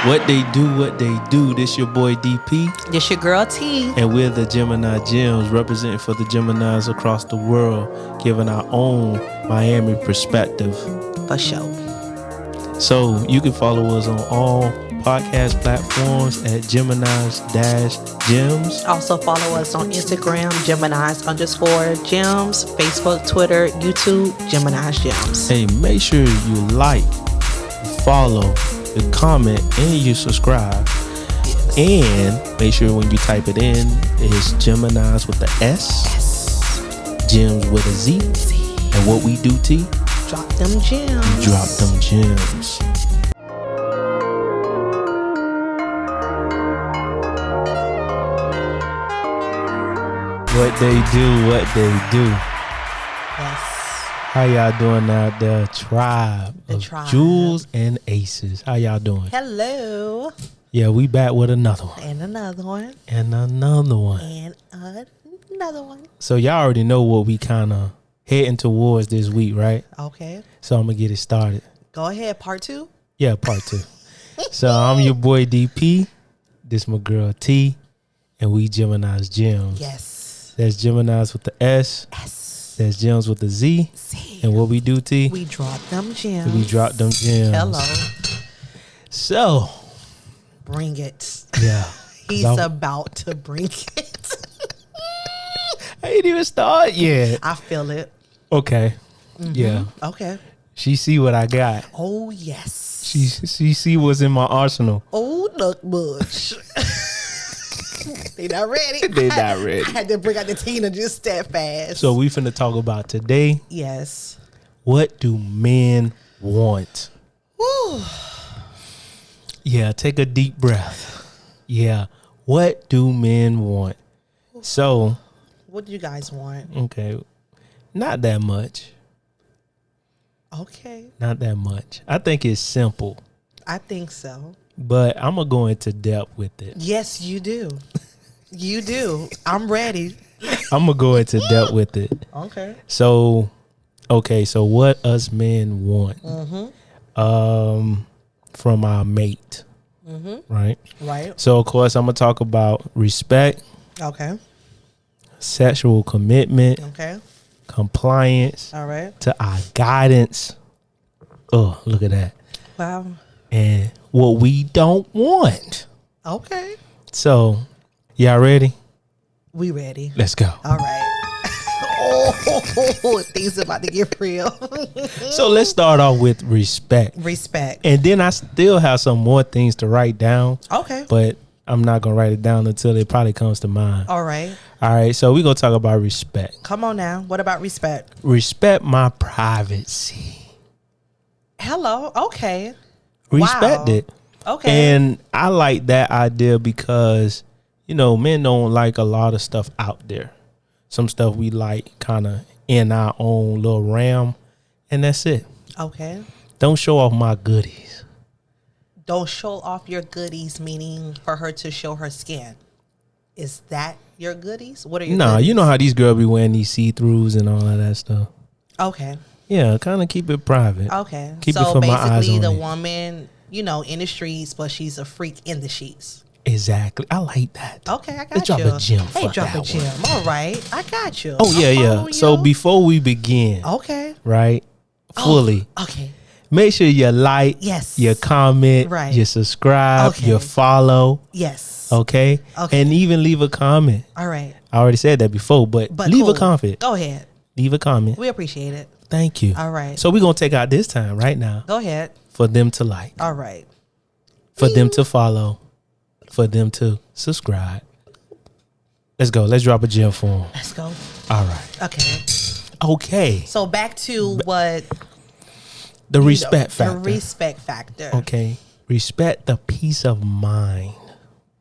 What they do. This your boy DP. This your girl T. And we're the Geminis Gemz, representing for the Geminis across the world, giving our own Miami perspective. For sure. So you can follow us on all podcast platforms at Geminis Gemz. Also follow us on Instagram, Geminis_Gems, Facebook, Twitter, YouTube, Geminis Gemz. Hey, make sure you like, follow, you comment, and you subscribe. Yes. And make sure when you type it in, it's Geminis with the S, Gems with a Z. And what we do, T? Drop them gems. Drop them gems. What they do. Yes. How y'all doing out there, tribe of Jewels and Aces? How y'all doing? Hello. Yeah, we back with another one. And another one. And another one. And another one. So y'all already know what we kind of heading towards this week, right? Okay. So I'm going to get it started. Go ahead, part 2? Yeah, part 2. So I'm your boy DP. This my girl T. And we Geminis Gemz. Yes. That's Geminis with the S. That's Gems with the Z. And what we do, T? We drop them gems. We drop them gems. Hello. So. Bring it. Yeah. He's about to bring it. I ain't even start yet. I feel it. Okay. Mm-hmm. Yeah. Okay. She see what I got. Oh, yes. She see what's in my arsenal. Oh, look, Bush. They not ready. They not ready. I had to bring out the Tina just that fast. So we finna talk about today. Yes. What do men want? Woo. Yeah, take a deep breath. Yeah. What do men want? So. What do you guys want? Okay. Not that much. Okay. Not that much. I think it's simple. I think so. But I'm going to go into depth with it. Yes, you do. You do. I'm ready. I'm going to go into depth with it. Okay. So what us men want from our mate, right? Right. So, of course, I'm going to talk about respect. Okay. Sexual commitment. Okay. Compliance. All right. To our guidance. Oh, look at that. Wow. And what we don't want. Okay. So, y'all ready? We ready. Let's go. All right. Oh, things about to get real. So let's start off with respect. Respect. And then I still have some more things to write down. Okay. But I'm not going to write it down until it probably comes to mind. All right. All right. So we're going to talk about respect. Come on now. What about respect? Respect my privacy. Hello. Okay. Respect it. Okay. And I like that idea because, men don't like a lot of stuff out there. Some stuff we like kind of in our own little realm. And that's it. Okay. Don't show off my goodies. Don't show off your goodies, meaning for her to show her skin. Is that your goodies? What are your goodies? You know how these girls be wearing these see-throughs and all of that stuff. Okay. Yeah, kind of keep it private. Okay. Keep it for my eyes basically on the it. woman, in the streets, but she's a freak in the sheets. Exactly. I like that. Okay, I got Let's you. drop a gem. Hey, drop a gem. All right. I got you. Oh, yeah. So before we begin, okay, right, fully, okay, make sure you like, yes, you comment, right, you subscribe, okay, you follow, yes, okay, and even leave a comment. All right. I already said that before, but leave a comment. Go ahead. Leave a comment. We appreciate it. Thank you. All right. So we're going to take out this time right now. Go ahead. For them to like. All right. For them to follow. For them to subscribe. Let's go. Let's drop a gem for them. Let's go. All right. Okay. So back to what? The respect factor. The respect factor. Okay. Respect the peace of mind.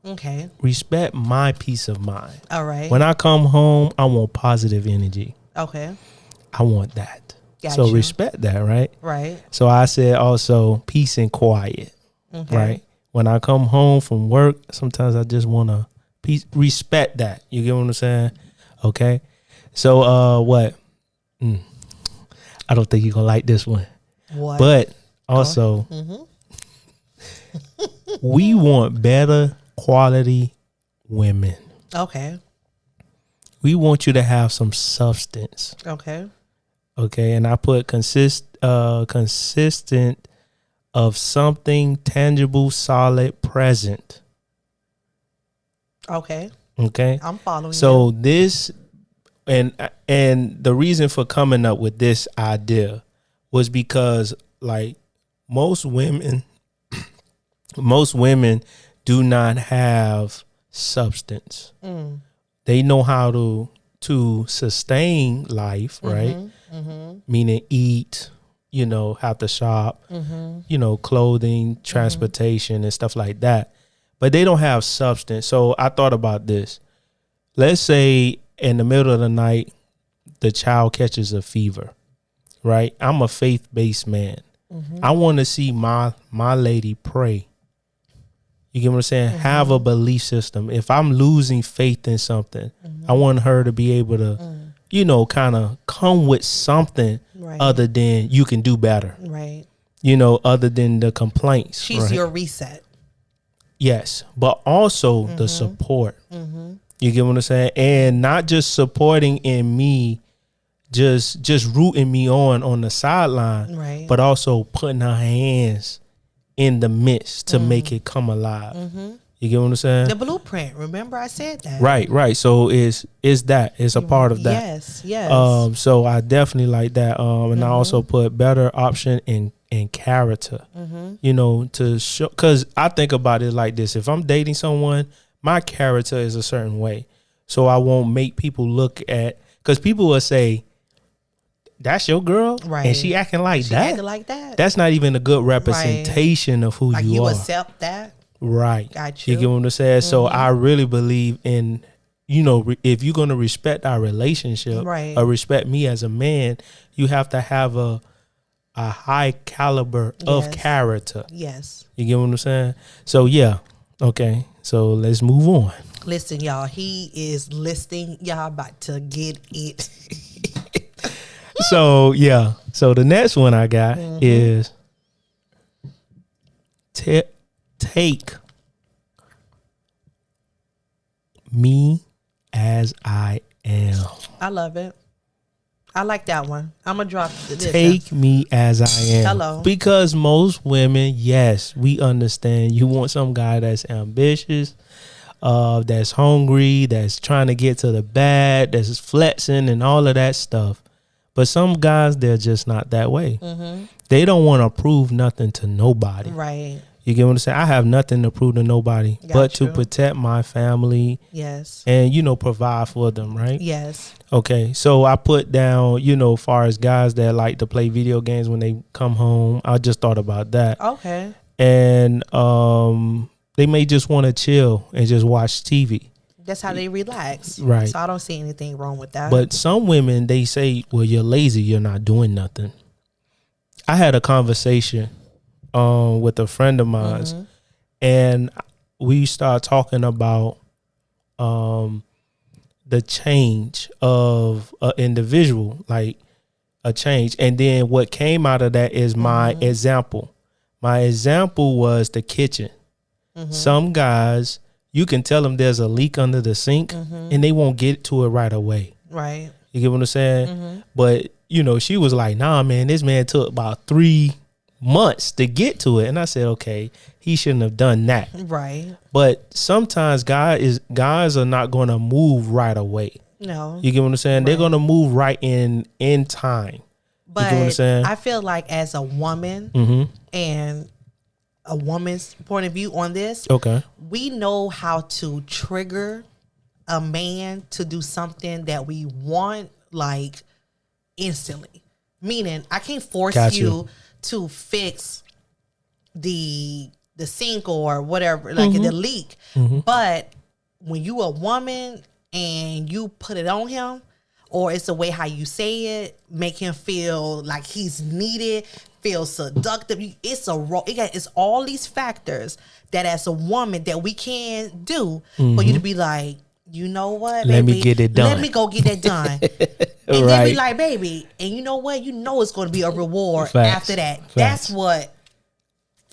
Okay. Respect my peace of mind. All right. When I come home, I want positive energy. Okay. I want that. Gotcha. So respect that, right? Right. So I said also peace and quiet. Okay. Right. When I come home from work, sometimes I just want to respect that. You get what I'm saying? Okay. So what? I don't think you're going to like this one. What? But also, We want better quality women. Okay. We want you to have some substance. Okay. Okay, and I put consistent of something tangible, solid, present. Okay. Okay. I'm following So you. this and the reason for coming up with this idea was because like most women do not have substance. They know how to sustain life, right? Meaning eat, have to shop, clothing, transportation and stuff like that. But they don't have substance. So I thought about this. Let's say in the middle of the night, the child catches a fever, right? I'm a faith-based man. I want to see my lady pray. You get what I'm saying? Have a belief system. If I'm losing faith in something, I want her to be able to, kind of come with something other than you can do better. Right. Other than the complaints. She's your reset. Yes, but also the support. You get what I'm saying? And not just supporting in me, just rooting me on the sideline, Right. but also putting her hands in the midst to make it come alive. You get what I'm saying? The blueprint. Remember I said that. Right. So it's a part of that. Yes. So I definitely like that. And I also put better option in character. To show, because I think about it like this: if I'm dating someone, my character is a certain way, so I won't make people look at, because people will say, "That's your girl," right? And she acting like she that. Acting like that. That's not even a good representation of who like you are. You accept that, right? Got you. You get what I'm saying? So I really believe in, if you're gonna respect our relationship, or respect me as a man, you have to have a high caliber of character. Yes. You get what I'm saying? So yeah. Okay. So let's move on. Listen, y'all, he is listing. Y'all about to get it. So yeah. So the next one I got is take me as I am. I love it. I like that one. I'm gonna drop this. Take me as I am. Hello. Because most women, yes, we understand. You want some guy that's ambitious, that's hungry, that's trying to get to the bag, that's flexing and all of that stuff. But some guys, they're just not that way. They don't want to prove nothing to nobody. Right. You get what I'm saying? I have nothing to prove to nobody but to protect my family. Yes. And, provide for them, right? Yes. Okay. So I put down, far as guys that like to play video games when they come home, I just thought about that. Okay. And they may just want to chill and just watch TV. That's how they relax. Right. So I don't see anything wrong with that. But some women, they say, well, you're lazy. You're not doing nothing. I had a conversation with a friend of mine, and we started talking about the change of an individual, like a change. And then what came out of that is my example. My example was the kitchen. Some guys, you can tell them there's a leak under the sink and they won't get to it right away. Right. You get what I'm saying? But, she was like, nah, man, this man took about 3 months to get to it. And I said, okay, he shouldn't have done that. Right. But sometimes guys are not going to move right away. No. You get what I'm saying? Right. They're going to move right in time. But you get what I'm saying? I feel like as a woman and a woman's point of view on this, okay, we know how to trigger a man to do something that we want, like, instantly. Meaning, I can't force you to fix the sink or whatever, like the leak. But when you a woman and you put it on him, or it's the way how you say it, make him feel like he's needed, feel seductive. It's all these factors that as a woman that we can do for you to be like, you know what, baby? Let me get it done. Let me go get that done. And then be like, baby, and you know what? You know it's going to be a reward after that. Facts. That's what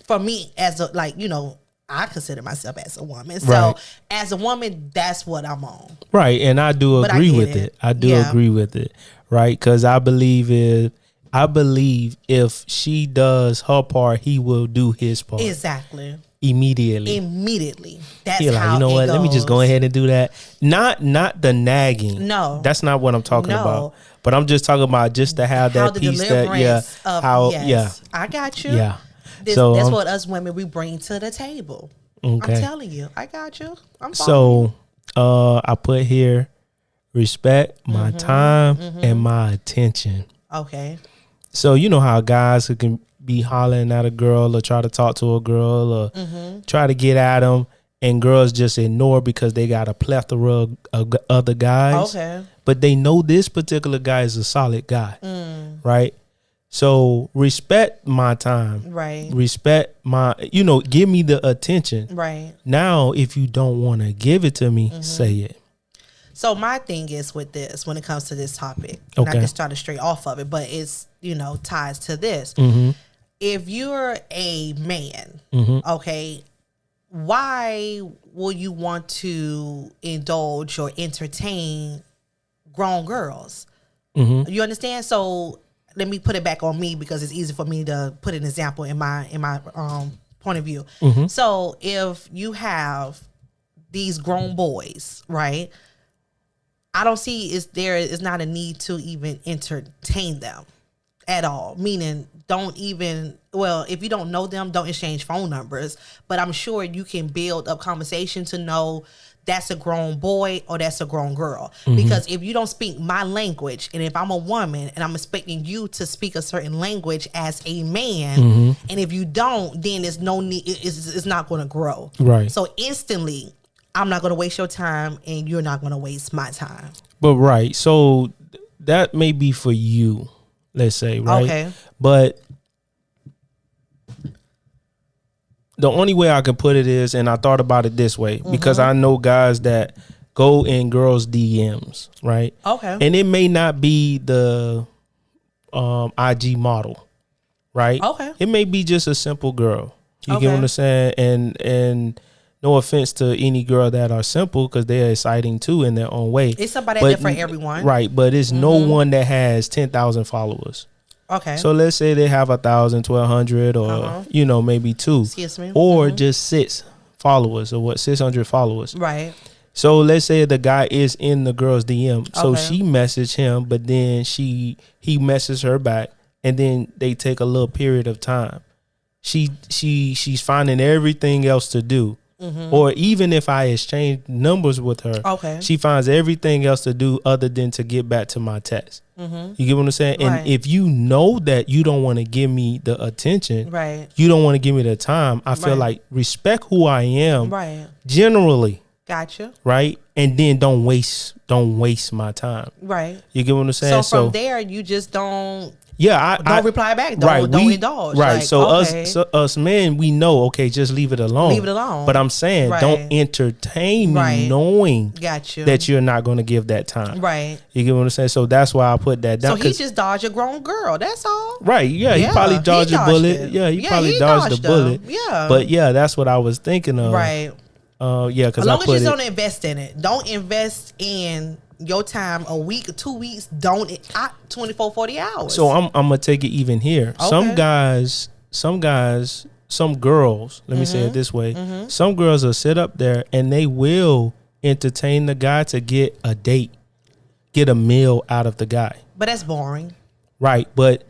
for me as a, like, you know, I consider myself as a woman. So as a woman, that's what I'm on. Right. And I do agree with it. I do agree with it. Right. Because I believe if she does her part, he will do his part. Exactly. Immediately. That's like, how you know what? goes. Let me just go ahead and do that. Not the nagging. No. That's not what I'm talking about. But I'm just talking about just to have that piece that I got you. Yeah. That's what us women we bring to the table. Okay. I'm telling you, I got you. I put here respect my time and my attention. Okay. So you know how guys who can be hollering at a girl or try to talk to a girl or try to get at them, and girls just ignore because they got a plethora of other guys. Okay. But they know this particular guy is a solid guy, right? So respect my time. Right. Respect my, give me the attention. Right. Now, if you don't want to give it to me, say it. So my thing is with this, when it comes to this topic, and I just started straight off of it, but it's, ties to this. If you're a man, okay, why will you want to indulge or entertain grown girls? You understand? So let me put it back on me because it's easy for me to put an example in my point of view. So if you have these grown boys, right? I don't see there is not a need to even entertain them at all. Meaning, if you don't know them, don't exchange phone numbers. But I'm sure you can build up conversation to know that's a grown boy or that's a grown girl. Because if you don't speak my language, and if I'm a woman and I'm expecting you to speak a certain language as a man, and if you don't, then there's no need, it's not going to grow. Right. So instantly, I'm not going to waste your time and you're not going to waste my time. But right. So that may be for you, let's say, right? Okay. But the only way I can put it is, and I thought about it this way, because I know guys that go in girls' DMs, right? Okay. And it may not be the IG model, right? Okay. It may be just a simple girl. You get what I'm saying? And no offense to any girl that are simple, because they're exciting too in their own way. It's somebody different for everyone. Right. But it's no one that has 10,000 followers. Okay. So let's say they have 1,000, 1,200, or maybe 2. Excuse me. Or just 6 followers, or 600 followers. Right. So let's say the guy is in the girl's DM. So she messaged him, but then he messages her back, and then they take a little period of time. She's finding everything else to do. Or even if I exchange numbers with her, she finds everything else to do other than to get back to my text. You get what I'm saying? Right. And if you know that you don't want to give me the attention, right? You don't want to give me the time. I feel like respect who I am, right? Generally, gotcha, right? And then don't waste my time, right? You get what I'm saying? So from there, you just don't. Yeah, don't reply back. Don't indulge. Right. Like, us men, we know. Okay, just leave it alone. Leave it alone. But I'm saying, don't entertain me knowing that you're not going to give that time. Right. You get what I'm saying? So that's why I put that down. So he just dodged a grown girl. That's all. Right. Yeah. He probably dodged a bullet. Yeah. He probably dodged the bullet. Yeah. But yeah, that's what I was thinking of. Right. Yeah. Because as long as you don't invest in it, don't invest in your time a week or 2 weeks. Don't 24, 40 hours. So I'm gonna take it even here. Okay. Some girls, let me say it this way. Some girls will sit up there and they will entertain the guy to get a date, get a meal out of the guy. But that's boring. Right. But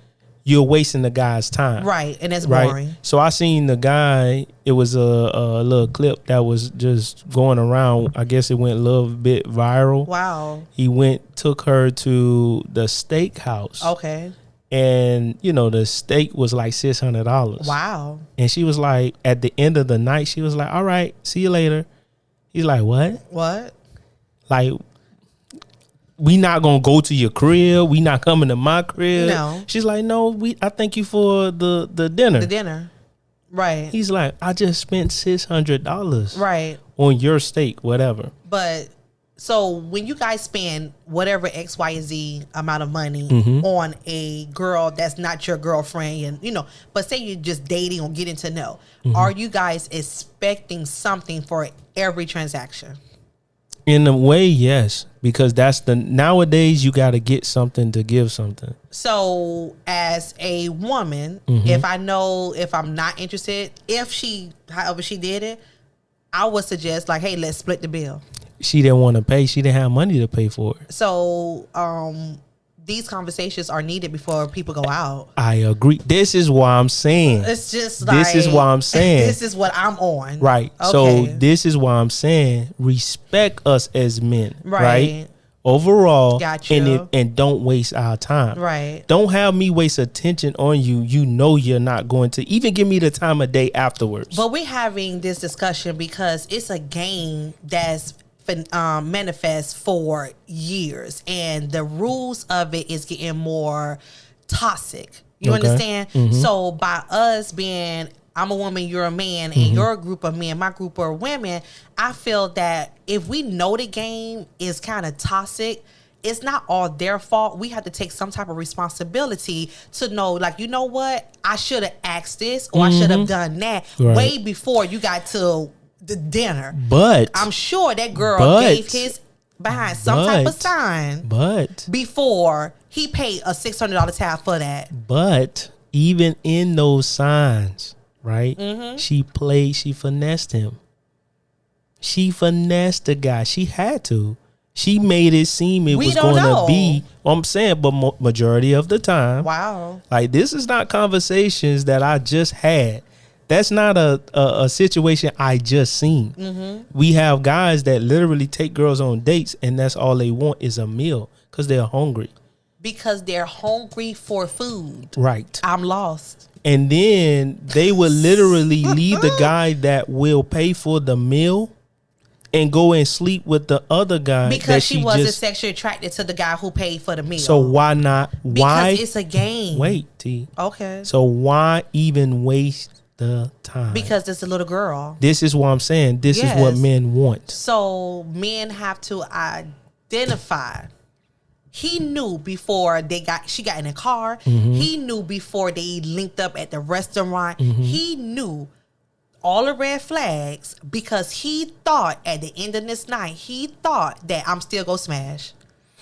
you're wasting the guy's time. Right. And that's boring. Right? So I seen the guy, it was a little clip that was just going around. I guess it went a little bit viral. Wow. He took her to the steakhouse. Okay. And, the steak was like $600. Wow. And she was like, at the end of the night, she was like, all right, see you later. He's like, what? What? Like, we not gonna go to your crib. We not coming to my crib. No. She's like, no, I thank you for the dinner. The dinner. Right. He's like, I just spent $600. Right. On your steak, whatever. But So when you guys spend whatever X, Y, and Z amount of money on a girl that's not your girlfriend, and but say you're just dating or getting to know, are you guys expecting something for every transaction? In a way, yes, because nowadays you got to get something to give something. So as a woman, if I'm not interested, however she did it, I would suggest like, hey, let's split the bill. She didn't want to pay. She didn't have money to pay for it. So these conversations are needed before people go out. I agree. This is why I'm saying. It's just like, this is why I'm saying. This is what I'm on. Right. Okay. So this is why I'm saying respect us as men. Right. Overall. Got you. And don't waste our time. Right. Don't have me waste attention on you. You know you're not going to even give me the time of day afterwards. But we're having this discussion because it's a game that's manifest for years, and the rules of it is getting more toxic. You understand? So by us being, I'm a woman, you're a man, and you're a group of men, my group of women, I feel that if we know the game is kind of toxic, it's not all their fault. We have to take some type of responsibility to know, like, you know what? I should have asked this, or I should have done that way before you got to the dinner. But I'm sure that girl gave his behind some type of sign before he paid a $600 tab for that. But even in those signs, right? She finessed him. She finessed the guy. She had to. She made it seem it was going to be. I'm saying, but majority of the time. Wow. Like, this is not conversations that I just had. That's not a situation I just seen. We have guys that literally take girls on dates, and that's all they want is a meal because they're hungry. Because they're hungry for food. Right. I'm lost. And then they would literally leave the guy that will pay for the meal and go and sleep with the other guy. Because she wasn't sexually attracted to the guy who paid for the meal. So why not? Because it's a game. Wait, T. Okay. So why even waste the time? Because it's a little girl. This is what I'm saying. This is what men want. So men have to identify. He knew before she got in a car. He knew before they linked up at the restaurant. He knew all the red flags because he thought at the end of this night, he thought that I'm still gonna smash.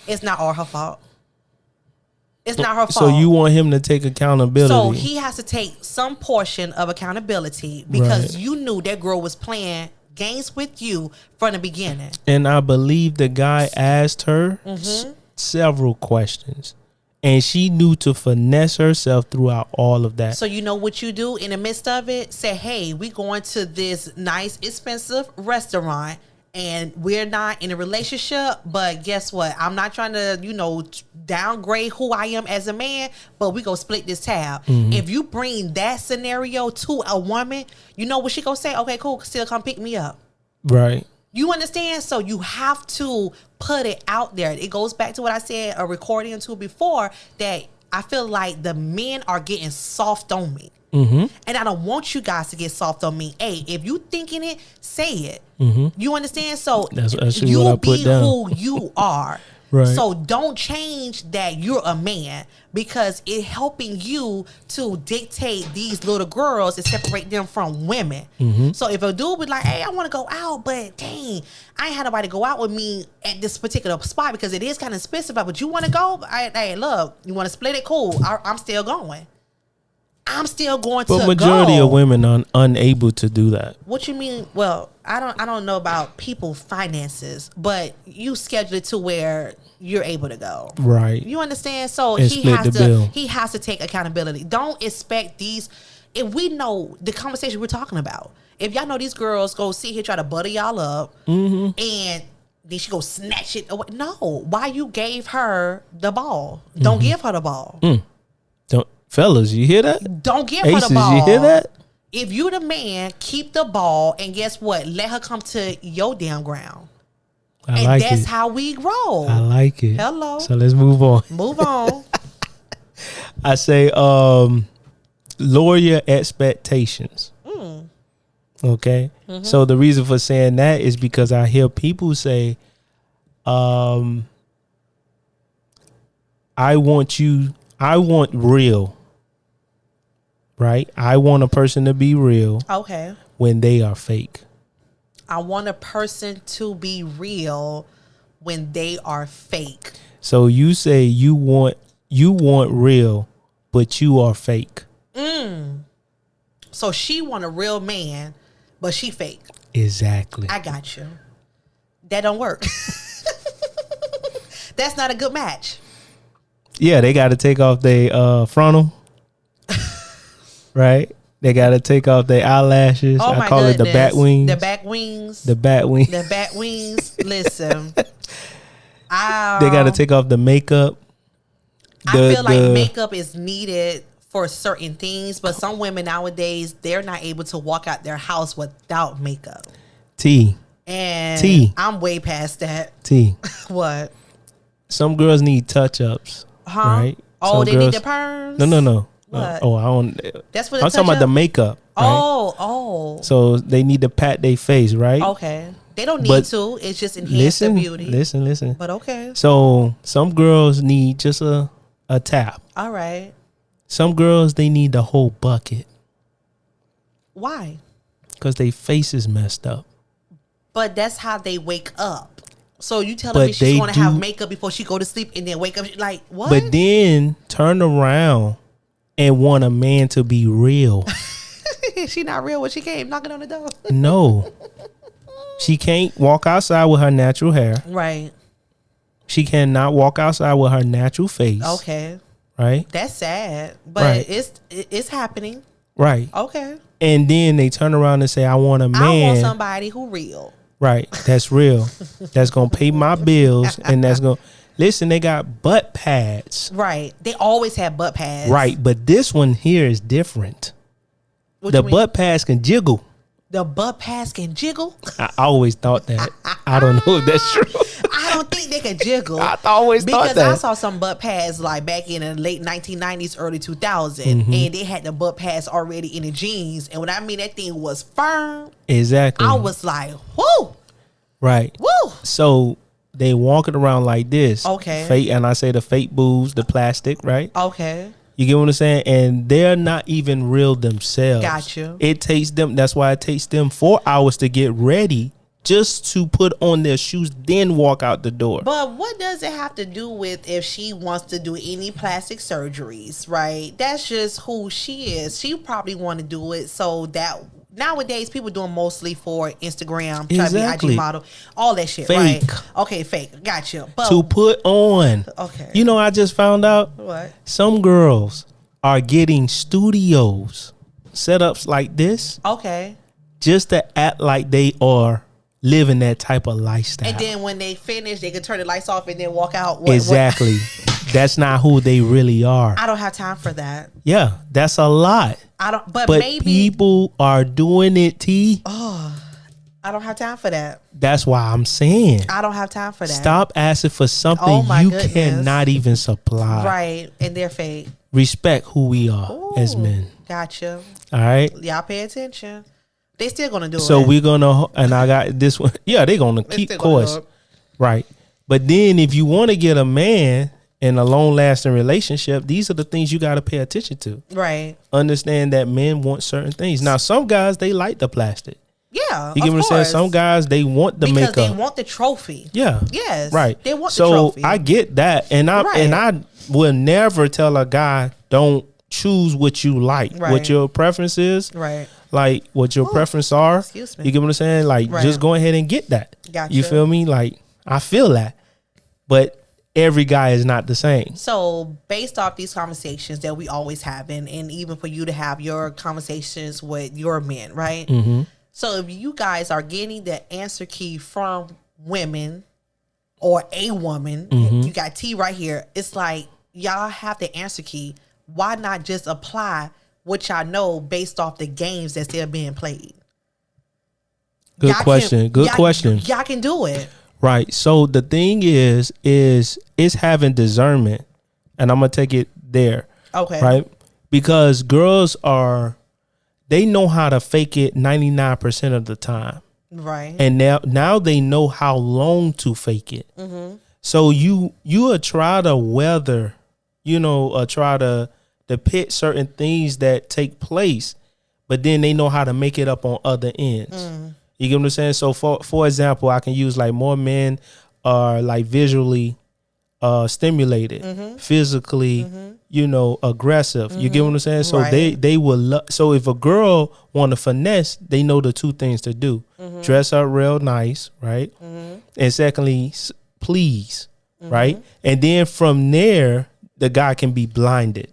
It's not all her fault. It's not her fault. So you want him to take accountability. So he has to take some portion of accountability because you knew that girl was playing games with you from the beginning. And I believe the guy asked her several questions. And she knew to finesse herself throughout all of that. So you know what you do in the midst of it? Say, hey, we going to this nice, expensive restaurant. And we're not in a relationship, but guess what? I'm not trying to, downgrade who I am as a man, but we go split this tab. If you bring that scenario to a woman, you know what she gonna say? Okay, cool, still come pick me up. Right. You understand? So you have to put it out there. It goes back to what I said a recording or two before, that I feel like the men are getting soft on me. And I don't want you guys to get soft on me. Hey, if you thinking it, say it. You understand? So that's you what I put be down. who you are. Right. So don't change that you're a man, because it's helping you to dictate these little girls and separate them from women. So if a dude be like, hey, I want to go out, but dang, I ain't had nobody go out with me at this particular spot because it is kind of expensive, but you want to go? Hey, look, you want to split it? Cool. I'm still going. I'm still going to go. But majority of women are unable to do that. What you mean? Well, I don't know about people finances, but you schedule it to where you're able to go. Right. You understand? So and he has to take accountability. Don't expect these. If we know the conversation we're talking about, if y'all know these girls go sit here try to butter y'all up, and then she go snatch it away. No, why you gave her the ball? Don't give her the ball. Don't. Fellas, you hear that? Don't give her the ball. You hear that? If you the man, keep the ball, and guess what? Let her come to your damn ground. And that's how we roll. I like it. Hello. So let's move on. Move on. I say lower your expectations. Okay? So the reason for saying that is because I hear people say, I want real. Right? I want a person to be real. Okay. When they are fake. I want a person to be real when they are fake. So you say you want real, but you are fake. So she want a real man, but she fake. Exactly. I got you. That don't work. That's not a good match. Yeah, they got to take off their frontal. Right? They got to take off their eyelashes. Oh, I call it the bat wings. The back wings. The bat wings. The bat wings. Listen. They got to take off the makeup. I feel like makeup is needed for certain things, but some women nowadays, they're not able to walk out their house without makeup. And I'm way past that. What? Some girls need touch-ups. Right? Oh, some they girls, need the perms? No. What? I don't. That's what I'm talking about the makeup. Right? Oh. So they need to pat their face, right? Okay. They don't need to. It's just enhance their beauty. Listen. But okay. So some girls need just a tap. All right. Some girls, they need the whole bucket. Why? Because their face is messed up. But that's how they wake up. So you telling me she's going to have makeup before she go to sleep and then wake up? Like, what? But then turn around and want a man to be real. She not real when she came knocking on the door. No. She can't walk outside with her natural hair. Right. She cannot walk outside with her natural face. Okay. Right? That's sad. But it's happening. Right. Okay. And then they turn around and say, I want a man. I want somebody who real. Right. That's real. That's going to pay my bills. And that's going to... Listen, they got butt pads. Right. They always have butt pads. Right. But this one here is different. The butt pads can jiggle. The butt pads can jiggle? I always thought that. I don't know if that's true. I don't think they can jiggle. I always thought that. Because I saw some butt pads like back in the late 1990s, early 2000s, and they had the butt pads already in the jeans. And when I mean that thing was firm, exactly, I was like, whoo. Right. Woo. So they walking around like this. Okay. Fake, and I say the fake boobs, the plastic, right? Okay. You get what I'm saying? And they're not even real themselves. Got you. It takes them, that's why it takes them 4 hours to get ready just to put on their shoes, then walk out the door. But what does it have to do with if she wants to do any plastic surgeries, right? That's just who she is. She probably want to do it so that nowadays people doing mostly for Instagram, try to be IG model, all that shit, fake. Right? Okay, fake. Gotcha. But to put on. Okay. You know, I just found out what? Some girls are getting studios, setups like this. Okay. Just to act like they are living that type of lifestyle. And then when they finish, they can turn the lights off and then walk out. Exactly. That's not who they really are. I don't have time for that. Yeah, that's a lot. But maybe people are doing it, T. Oh, I don't have time for that. That's why I'm saying I don't have time for that. Stop asking for something cannot even supply. Right, and they're fake. Respect who we are as men. Gotcha. All right. Y'all pay attention. They still gonna do it. So we're gonna, and I got this one. Yeah, they're gonna keep course. Right. But then if you want to get a man in a long lasting relationship, these are the things you got to pay attention to. Right. Understand that men want certain things. Now, some guys, they like the plastic. Yeah. You get what I'm saying? Some guys, they want the makeup. Because they want the trophy. Yeah. Yes. Right. They want the trophy. So I get that. And I will never tell a guy, don't choose what you like. Right. What your preference is. Right. Like what your preference are. Excuse me. You get what I'm saying? Like just go ahead and get that. Gotcha. You feel me? Like I feel that. But every guy is not the same. So based off these conversations that we always have, and even for you to have your conversations with your men, right? Mm-hmm. So if you guys are getting the answer key from women or a woman, you got T right here. It's like y'all have the answer key. Why not just apply what y'all know based off the games that's still being played? Good question. Good question. Y'all can do it. Right. So the thing is having discernment, and I'm gonna take it there. Okay. Right. Because girls they know how to fake it 99% of the time. Right. And now they know how long to fake it. Mm-hmm. So you will try to weather, try to depict certain things that take place, but then they know how to make it up on other ends. You get what I'm saying? So for example, I can use like more men are like visually stimulated, physically, aggressive. You get what I'm saying? So they will so if a girl want to finesse, they know the two things to do: dress up real nice, right? And secondly, please, right? And then from there, the guy can be blinded,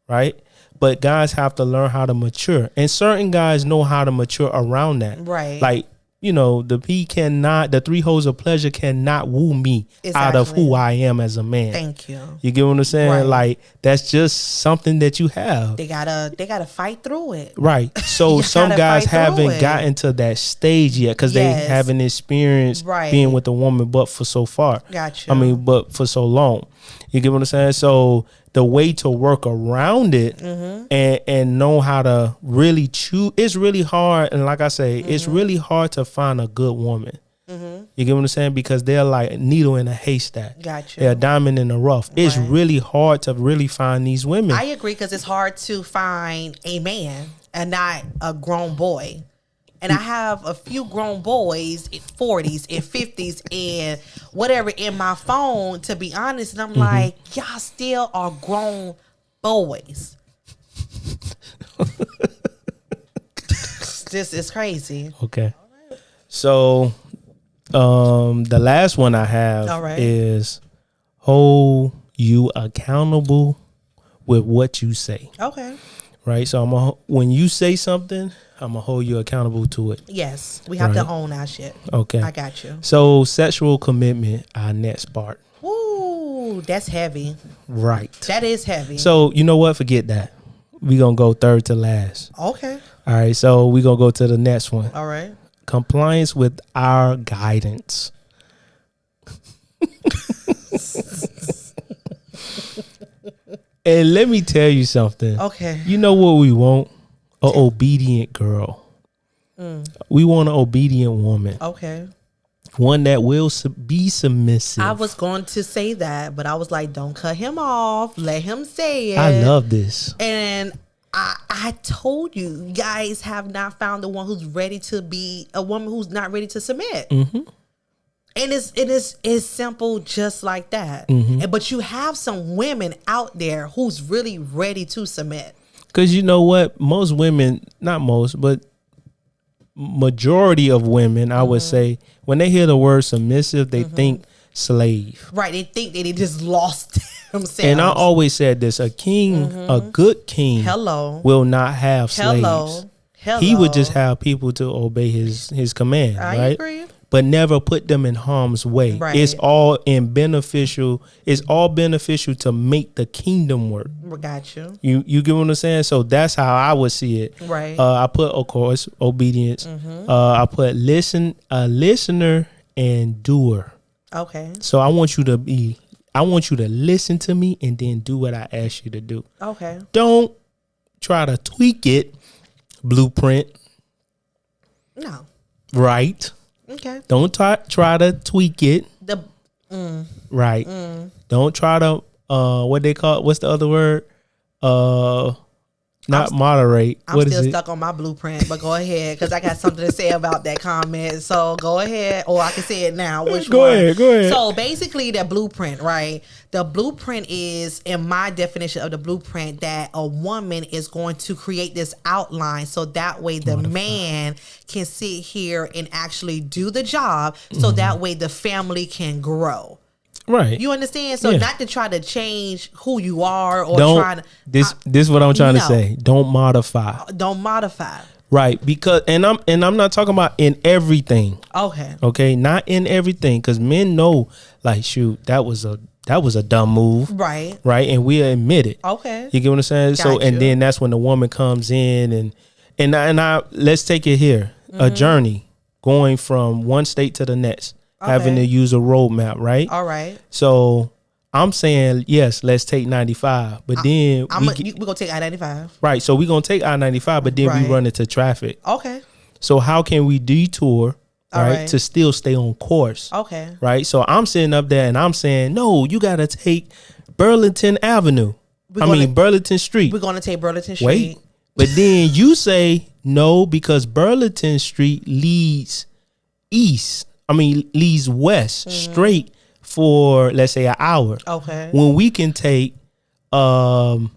right? But guys have to learn how to mature, and certain guys know how to mature around that, right? Like, the 3 hoes of pleasure cannot woo me out of who I am as a man. Thank you. You get what I'm saying? Right. Like, that's just something that you have. They gotta fight through it. Right. So some guys haven't gotten to that stage yet because they haven't experienced being with a woman but for so far. Gotcha. But for so long. You get what I'm saying? So the way to work around it and know how to really choose, it's really hard. And like I say, it's really hard to find a good woman. You get what I'm saying? Because they're like a needle in a haystack. Gotcha. They're a diamond in the rough. It's really hard to really find these women. I agree, because it's hard to find a man and not a grown boy. And I have a few grown boys in 40s and 50s and whatever in my phone, to be honest. And I'm like, y'all still are grown boys. This is crazy. Okay. So the last one I have is hold you accountable with what you say. Okay. Right. So when you say something, I'm gonna hold you accountable to it. Yes, we have to own our shit. Okay, I got you. So sexual commitment, our next part. Ooh, that's heavy. Right. That is heavy. So you know what? Forget that. We gonna go third to last. Okay. All right. So we gonna go to the next one. All right. Compliance with our guidance. And let me tell you something. Okay. You know what we want? An obedient girl. We want an obedient woman. Okay. One that will be submissive. I was going to say that, but I was like, don't cut him off. Let him say it. I love this. And I told you guys have not found the one who's ready to be a woman who's not ready to submit. And it's simple, just like that. But you have some women out there who's really ready to submit. Because you know what? Most women, not most, but majority of women, I would say, when they hear the word submissive, they think slave. Right. They think that they just lost themselves. And I always said this, a king, a good king will not have slaves. He would just have people to obey his command. I right? agree. But never put them in harm's way. Right. It's all beneficial to make the kingdom work. Got you. You get what I'm saying? So that's how I would see it. Right. I put, of course, obedience. I put a listener and doer. Okay. So I want you to listen to me and then do what I ask you to do. Okay. Don't try to tweak it, blueprint. No. Right. Okay. Don't try to tweak it. Right. Don't try to what's the other word? Not moderate. I'm still stuck on my blueprint, but go ahead, because I got something to say about that comment. So go ahead, or I can say it now. Go ahead. So basically, the blueprint, right? The blueprint is, in my definition of the blueprint, that a woman is going to create this outline, so that way the man can sit here and actually do the job, so that way the family can grow. Right. You understand? So not to try to change who you are or trying to. This is what I'm trying to say. Don't modify. Don't modify. Right. Because and I'm not talking about in everything. Okay. Okay. Not in everything, because men know, like, shoot, that was a dumb move. Right. Right. And we admit it. Okay. You get what I'm saying? So and then that's when the woman comes in and I let's take it here. A journey going from one state to the next. Okay. Having to use a roadmap, right? All right. So I'm saying, yes, let's take 95. But then we're going to take I-95. Right. So we're going to take I-95, but then we run into traffic. Okay. So how can we detour right? To still stay on course. Okay. Right. So I'm sitting up there and I'm saying, no, you got to take Burlington Avenue. Burlington Street. We're going to take Burlington Street. Wait. But then you say no, because Burlington Street leads leads west straight for, let's say, an hour. Okay. When we can take the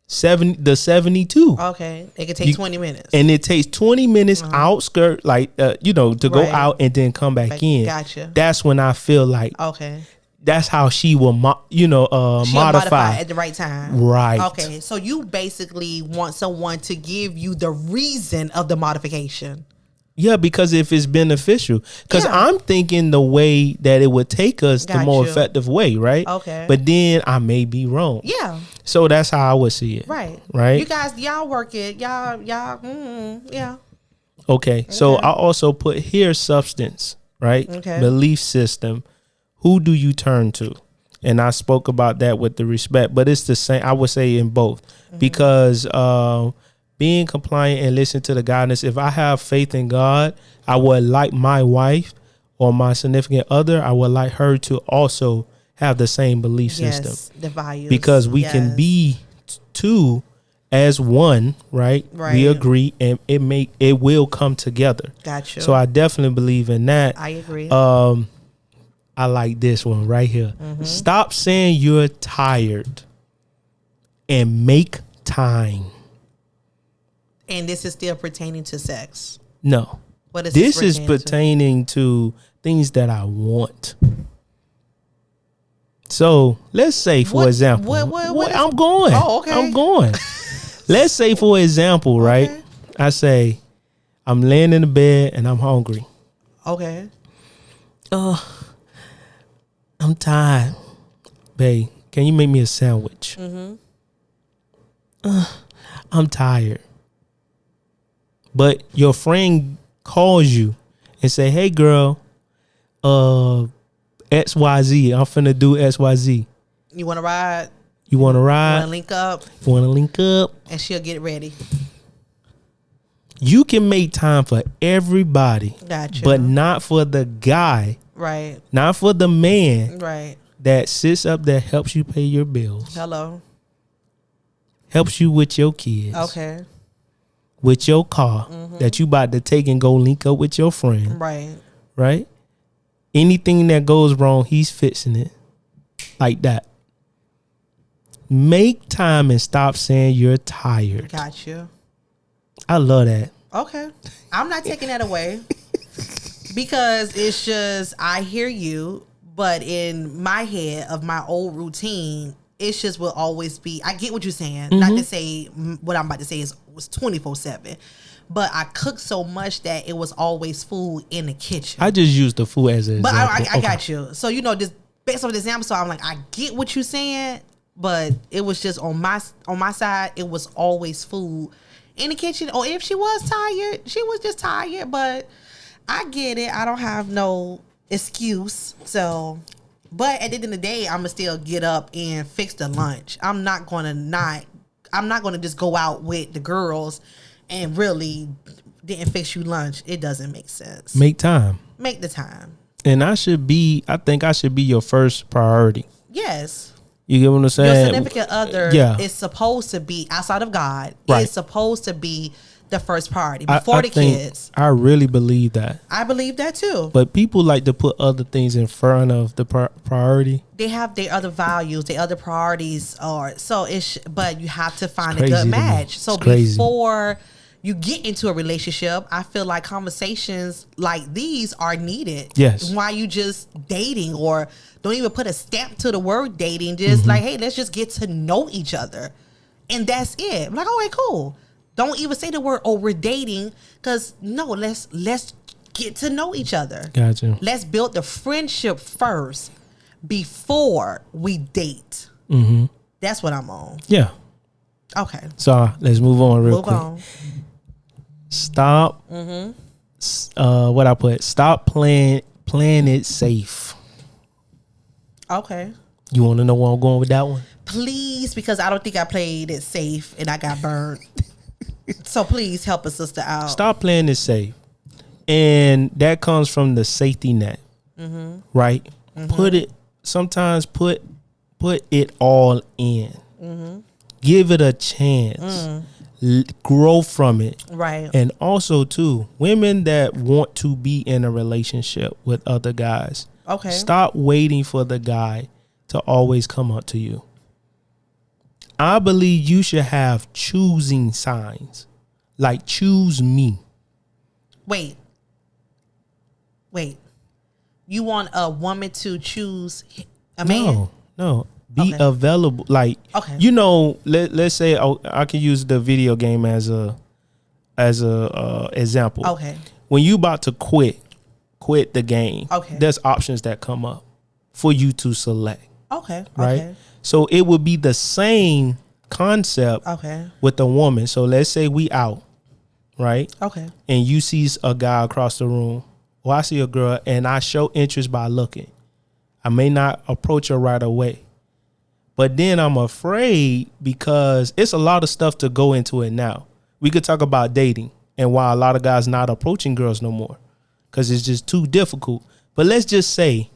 72. Okay. It can take 20 minutes. And it takes 20 minutes outskirt, to go out and then come back in. Gotcha. That's when I feel like, okay, that's how she will, modify at the right time. Right. Okay. So you basically want someone to give you the reason of the modification. Yeah, because if it's beneficial, because I'm thinking the way that it would take us the more effective way, right? Okay. But then I may be wrong. Yeah. So that's how I would see it. Right. Right. You guys, y'all work it. Y'all. Yeah. Okay. So I also put here substance, right? Okay. Belief system. Who do you turn to? And I spoke about that with the respect, but it's the same. I would say in both, because being compliant and listen to the guidance. If I have faith in God, I would like my wife or my significant other, I would like her to also have the same belief system. The values. Because we can be two as one, right? We agree, and it will come together. Gotcha. So I definitely believe in that. I agree. I like this one right here. Stop saying you're tired and make time. And this is still pertaining to sex. No. What is this is pertaining to things that I want. So let's say, for example, I'm going. Oh, okay. I'm going. Let's say, for example, right? I say, I'm laying in the bed and I'm hungry. Okay. I'm tired. Babe, can you make me a sandwich? I'm tired. But your friend calls you and say, hey, girl, XYZ, I'm finna do XYZ. You want to ride? You want to ride? Want to link up? Want to link up? And she'll get ready. You can make time for everybody. Gotcha. But not for the guy. Right. Not for the man. Right. That sits up there, helps you pay your bills. Hello. Helps you with your kids. Okay. With your car that you about to take and go link up with your friend. Right. Right? Anything that goes wrong, he's fixing it. Like that. Make time and stop saying you're tired. Got you. I love that. Okay. I'm not taking that away. Because it's just, I hear you, but in my head of my old routine, it's just will always be, I get what you're saying. Not to say what I'm about to say was 24/7, but I cooked so much that it was always food in the kitchen. I just used the food as an example. But I got you. So, just based on the example, so I'm like, I get what you're saying, but it was just on my side, it was always food in the kitchen. Or if she was tired, she was just tired, but I get it. I don't have no excuse. So, but at the end of the day, I'm gonna still get up and fix the lunch. I'm not gonna just go out with the girls and really didn't fix you lunch. It doesn't make sense. Make time. Make the time. And I think I should be your first priority. Yes. You get what I'm saying? Your significant other is supposed to be, outside of God, is supposed to be the first priority before the kids. I really believe that. I believe that too. But people like to put other things in front of the priority. They have their other values, their other priorities, but you have to find a good match. So before you get into a relationship, I feel like conversations like these are needed. Yes. Why you just dating, or don't even put a stamp to the word dating. Just like, hey, let's just get to know each other, and that's it. I'm like, okay, cool. Don't even say the word, we're dating, because no, let's get to know each other. Gotcha. Let's build the friendship first before we date. That's what I'm on. Yeah. Okay. So let's move on real quick. On. Stop. What I put? Stop playing it safe. Okay. You want to know where I'm going with that one? Please, because I don't think I played it safe and I got burned. So please help a sister out. Stop playing it safe. And that comes from the safety net, right? Mm-hmm. Sometimes put it all in. Mm-hmm. Give it a chance. Grow from it. Right. And also, too, women that want to be in a relationship with other guys, Okay. stop waiting for the guy to always come up to you. I believe you should have choosing signs. Like, choose me. Wait. You want a woman to choose a man? No. Be Okay. available. Like, Okay. you know, let's say I can use the video game as a example. Okay. When you about to quit the game, Okay. there's options that come up for you to select. Okay. Right? Okay. So it would be the same concept Okay. with a woman. So let's say we out, right? Okay. And you see a guy across the room, or I see a girl, and I show interest by looking. I may not approach her right away, but then I'm afraid because it's a lot of stuff to go into it now. We could talk about dating and why a lot of guys not approaching girls no more because it's just too difficult. But let's just say,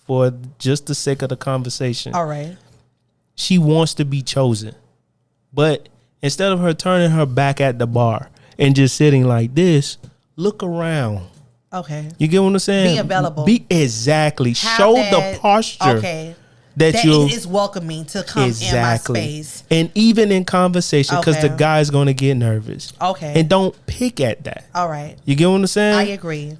for just the sake of the conversation, All right. she wants to be chosen. But instead of her turning her back at the bar and just sitting like this, look around. Okay. You get what I'm saying? Be available. Be exactly. Have Show that- the posture Okay. that you is welcoming to come in my space. And even in conversation, because Okay. the guy's gonna get nervous. Okay. And don't pick at that. All right. You get what I'm saying? I agree.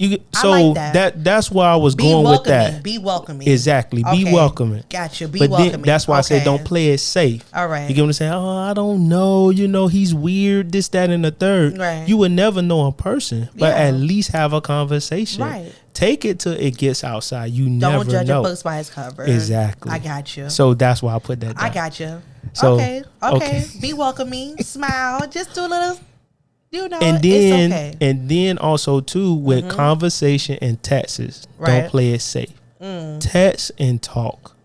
I So like that. that's why I was Be going with welcoming. that. Be welcoming. Exactly. Be Okay. welcoming. Gotcha. Be But welcoming. then that's why I say Okay. don't play it safe. All right. You get what I'm saying? Oh, I don't know. You know, he's weird, this, that, and the third. Right. You would never know a person, but Yeah. at least have a conversation. Right. Take it till it gets outside. You Don't never judge know. a book by its cover. Exactly. I got you. So that's why I put that down. I got you. So, okay. okay. Be welcoming. Smile. Just do a little. You know, And then, it's okay. and then also too with conversation and texts, Right. don't play it safe. Text and talk.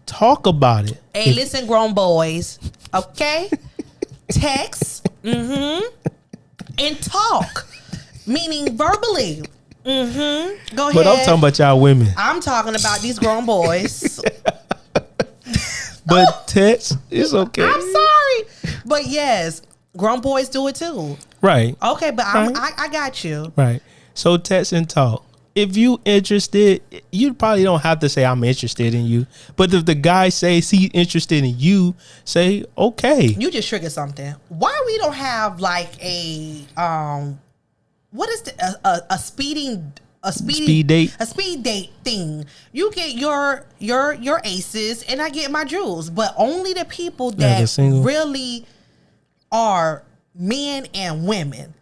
Talk about it. Hey, listen, grown boys. Okay, text. And talk, meaning verbally. Go ahead. But I'm talking about y'all women. I'm talking about these grown boys. But text, it's okay. I'm sorry, but yes, grown boys do it too. Right. Okay, but Right. I got you. Right. So text and talk. If you interested, you probably don't have to say I'm interested in you. But if the guy says he's interested in you, say okay. You just triggered something. Why we don't have like a what is a speed date thing? You get your aces and I get my jewels, but only the people that really are men and women.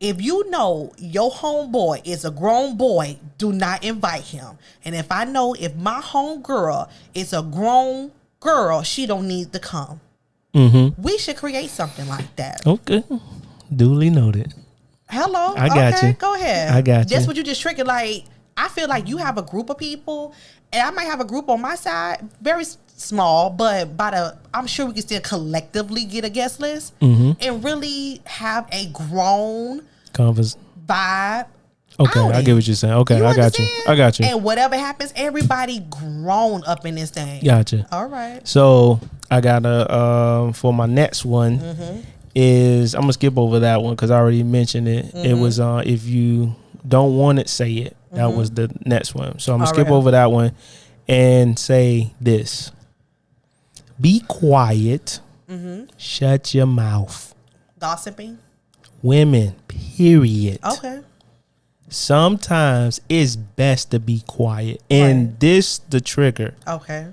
If you know your homeboy is a grown boy, do not invite him. And if I know if my homegirl is a grown girl, she don't need to come. We should create something like that. Okay. Duly noted. Hello. I got you. Go ahead. I got you. That's what you just triggered. Like, I feel like you have a group of people, and I might have a group on my side, very small, but I'm sure we can still collectively get a guest list and really have a grown vibe. Okay, I get what you're saying. Okay, I got you. And whatever happens, everybody grown up in this thing. Gotcha. All right. So I got for my next one is I'm gonna skip over that one because I already mentioned it. It was if you don't want it, say it. That was the next one. So I'm gonna skip over that one and say this. Be quiet. Shut your mouth. Gossiping. Women, period. Okay. Sometimes it's best to be quiet. And this the trigger. Okay.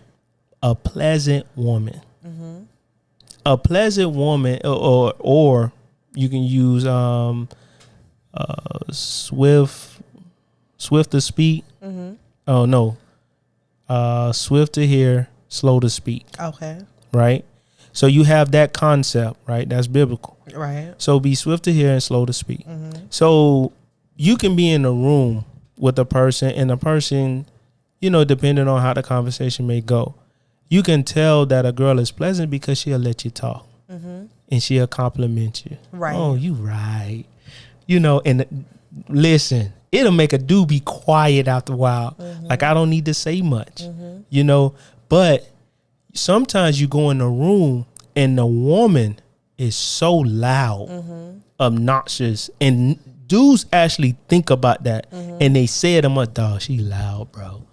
A pleasant woman. A pleasant woman, or you can use swift to speak. Oh no, swift to hear, slow to speak. Okay. Right. So you have that concept, right? That's biblical. Right. So be swift to hear and slow to speak. So you can be in a room with a person, and the person, you know, depending on how the conversation may go, you can tell that a girl is pleasant because she'll let you talk and she'll compliment you. Right. Oh, you right. You know, and listen, it'll make a dude be quiet after a while. Like, I don't need to say much, you know. But sometimes you go in a room and the woman is so loud, obnoxious, and dudes actually think about that, and they say to my dog, she loud, bro.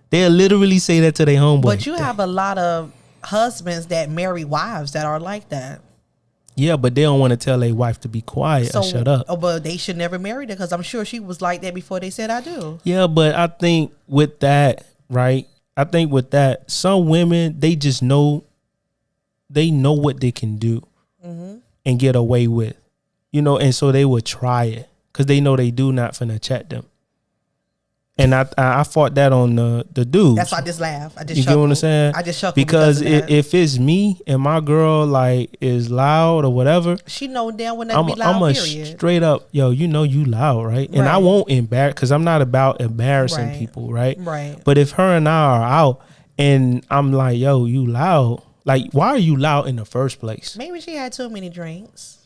They'll literally say that to their homeboy. But you have a lot of husbands that marry wives that are like that. Yeah, but they don't want to tell their wife to be quiet or shut up. Oh, but they should never marry her because I'm sure she was like that before they said I do. Yeah, but I think with that, right? I think with that, some women, they just know, they know what they can do and get away with, you know, and so they would try it because they know they do not finna check them. And I fought that on the dudes. That's why I just laugh. I just you chuckle. get what I'm saying? I just chuckle because if it's me and my girl like is loud or whatever, she know damn when that be loud. I'm a straight up, yo, you know you loud, right? And I won't embarrass because I'm not about embarrassing people, right? Right. But if her and I are out and I'm like, yo, you loud, like why are you loud in the first place? Maybe she had too many drinks.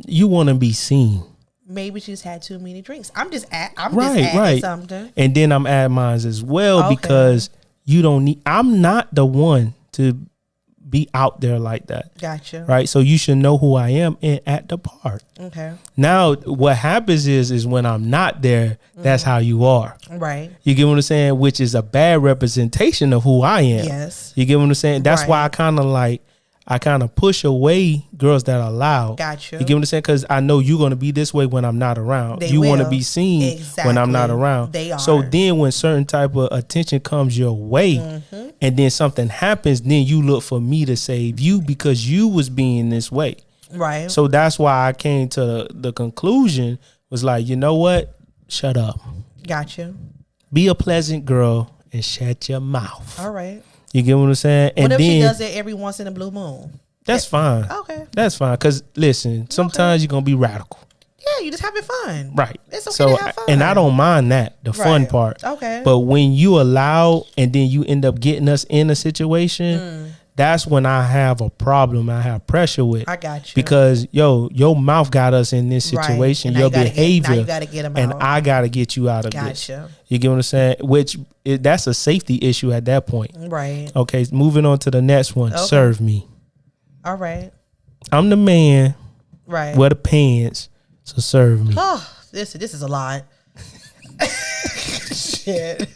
You want to be seen. Maybe she's had too many drinks. I'm just adding something. And then I'm adding mine as well because you don't need. I'm not the one to be out there like that. Gotcha. Right. So you should know who I am and at the part. Okay. Now what happens is when I'm not there, that's how you are. Right. You get what I'm saying? Which is a bad representation of who I am. Yes. You get what I'm saying? That's why I kind of push away girls that are loud. Gotcha. You get what I'm saying? Because I know you're going to be this way when I'm not around. You want to be seen when I'm not around. They are. So then when certain type of attention comes your way and then something happens, then you look for me to save you because you was being this way. Right. So that's why I came to the conclusion was like, you know what? Shut up. Gotcha. Be a pleasant girl and shut your mouth. All right. You get what I'm saying? And what if she does it every once in a blue moon? That's fine. Okay. That's fine. Because, listen, sometimes you're going to be radical. Yeah, you just having fun. Right. It's okay to have fun. And I don't mind that, the fun part. Okay. But when you allow and then you end up getting us in a situation, that's when I have a problem. I have pressure with. I got you. Because, your mouth got us in this situation. Your behavior. Now you got to get them out. And I got to get you out of this. You get what I'm saying? That's a safety issue at that point. Right. Okay, moving on to the next one. Okay. Serve me. All right. I'm the man. Right. Wear the pants. So serve me. Oh, this is a lot. Shit.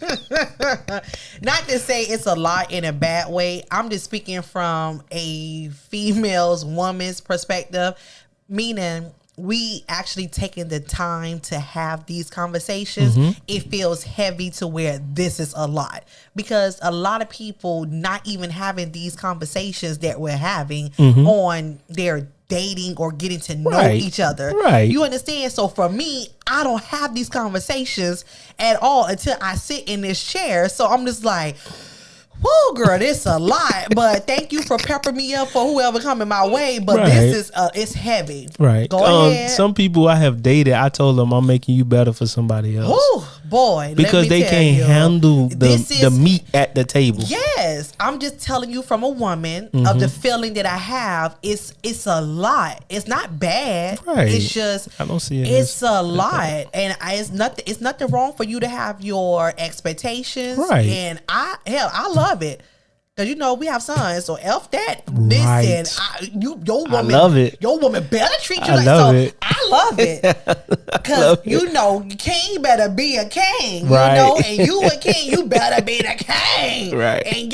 Not to say it's a lot in a bad way. I'm just speaking from a woman's perspective, meaning we actually taking the time to have these conversations. It feels heavy to where this is a lot because a lot of people not even having these conversations that we're having on their dating or getting to know each other. Right. You understand? So for me, I don't have these conversations at all until I sit in this chair. So I'm just like, whoa, girl, this a lot. But thank you for peppering me up for whoever coming my way. But this is it's heavy. Right. Go ahead. Some people I have dated, I told them I'm making you better for somebody else. Ooh, boy. Because they can't handle the meat at the table. Yes. I'm just telling you from a woman of the feeling that I have. It's a lot. It's not bad. Right. It's just I don't see it. It's a lot. And it's nothing wrong for you to have your expectations. Right. And I love it. Cause we have sons, so F that. Right. Listen, your woman, I love it. Your woman better treat you I like love it. I love it. Cause king better be a king. Right. And you a king, you better be the king. Right. And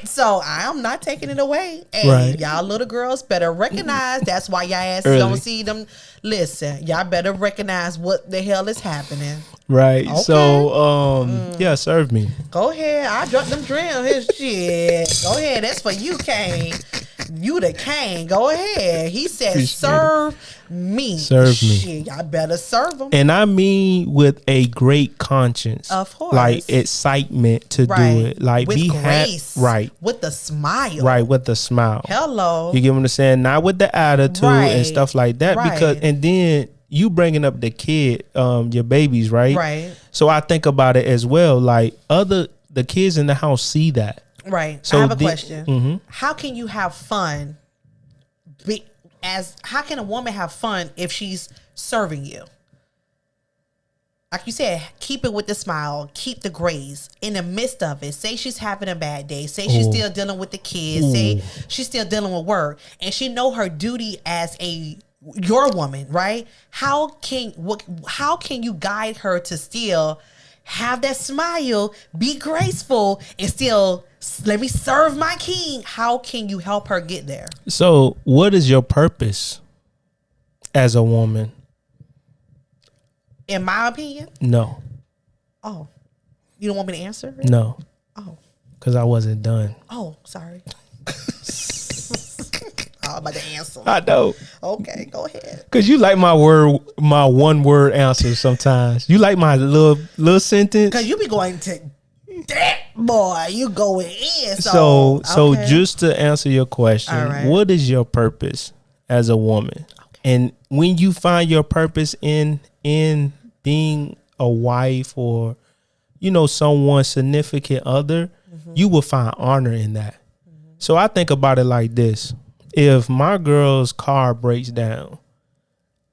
so I'm not taking it away. And y'all little girls better recognize that's why y'all asses don't see them. Listen, y'all better recognize what the hell is happening. Right. Okay. So serve me. Go ahead. I dropped them drill his shit. Go ahead. That's for you, Kane. You the king. Go ahead. He said, serve me. Serve me. Shit, y'all better serve him. And I mean with a great conscience. Of course. Like excitement to do it. Like with be grace. Right. With the smile. Right. With the smile. Hello. You get what I'm saying? Not with the attitude and stuff like that. Because and then you bringing up the kid, your babies, right? Right. So I think about it as well. Like the kids in the house see that. Right. So I have a question. How can you have fun? How can a woman have fun if she's serving you? like you said, keep it with the smile, keep the grace in the midst of it. Say she's having a bad day. Say she's still dealing with the kids. Say she's still dealing with work, and she know her duty as your woman, right? How can you guide her to still have that smile, be graceful, and still let me serve my king? How can you help her get there? So, what is your purpose as a woman? In my opinion? No. Oh. You don't want me to answer? No. Oh. Because I wasn't done. Oh, sorry. I'm about to answer. I know. Okay, go ahead. Because you like my one word answer sometimes. You like my little sentence. Because you be going to that boy. You going in. So okay. just to answer your question, right. What is your purpose as a woman? Okay. And when you find your purpose in being a wife or, someone's significant other, you will find honor in that. So I think about it like this. If my girl's car breaks down,